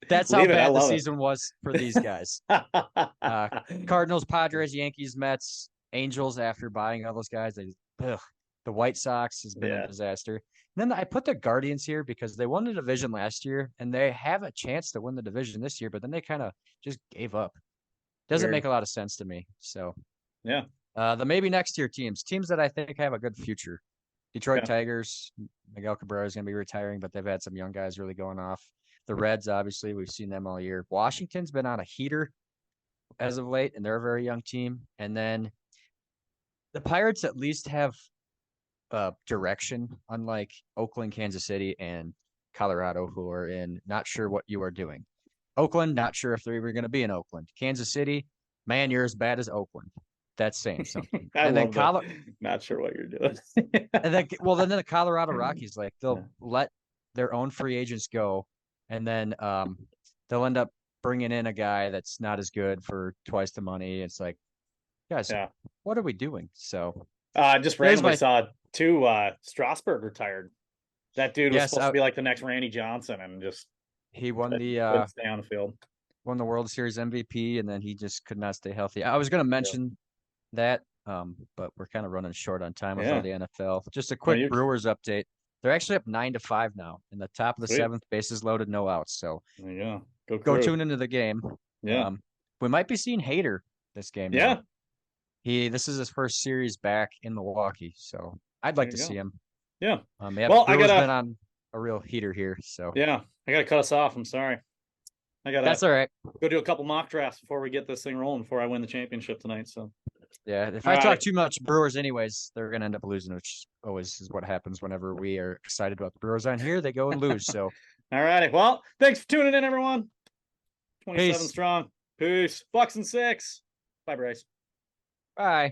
That's how bad the season was for these guys. Cardinals, Padres, Yankees, Mets, Angels. After buying all those guys, the White Sox has been a disaster. And then I put the Guardians here because they won the division last year, and they have a chance to win the division this year. But then they kind of just gave up. Doesn't make a lot of sense to me. So the maybe next year teams that I think have a good future. Detroit Tigers. Miguel Cabrera is going to be retiring, but they've had some young guys really going off. The Reds, obviously, we've seen them all year. Washington's been on a heater as of late, and they're a very young team. And then the Pirates at least have direction, unlike Oakland, Kansas City, and Colorado, who are in not sure what you are doing. Oakland, not sure if they're even going to be in Oakland. Kansas City, man, you're as bad as Oakland. That's saying something. And then not sure what you're doing. And then the Colorado Rockies, like they'll let their own free agents go. And then they'll end up bringing in a guy that's not as good for twice the money. It's like, guys, what are we doing? So just randomly saw Strasburg retired. That dude was supposed to be like the next Randy Johnson, and just he won stay on the field. Won the World Series MVP, and then he just could not stay healthy. I was going to mention that, but we're kind of running short on time with all the NFL. Just a quick Brewers update. They're actually up 9-5 now. In the top of the Sweet. 7th, bases loaded, no outs. So there you go. Go tune into the game. Yeah. We might be seeing Hader this game. Yeah. Now. This is his first series back in Milwaukee, so I'd like to see him. Yeah. Well, Brewer's been on a real heater here, so yeah, I gotta cut us off. I'm sorry. That's all right. Go do a couple mock drafts before we get this thing rolling before I win the championship tonight. So yeah, if I talk too much Brewers anyways, they're gonna end up losing, which always is what happens whenever we are excited about the Brewers on here. They go and lose. So all righty. Well, thanks for tuning in, everyone. 27 Peace. strong. Peace. Bucks and 6. Bye, Bryce. Bye.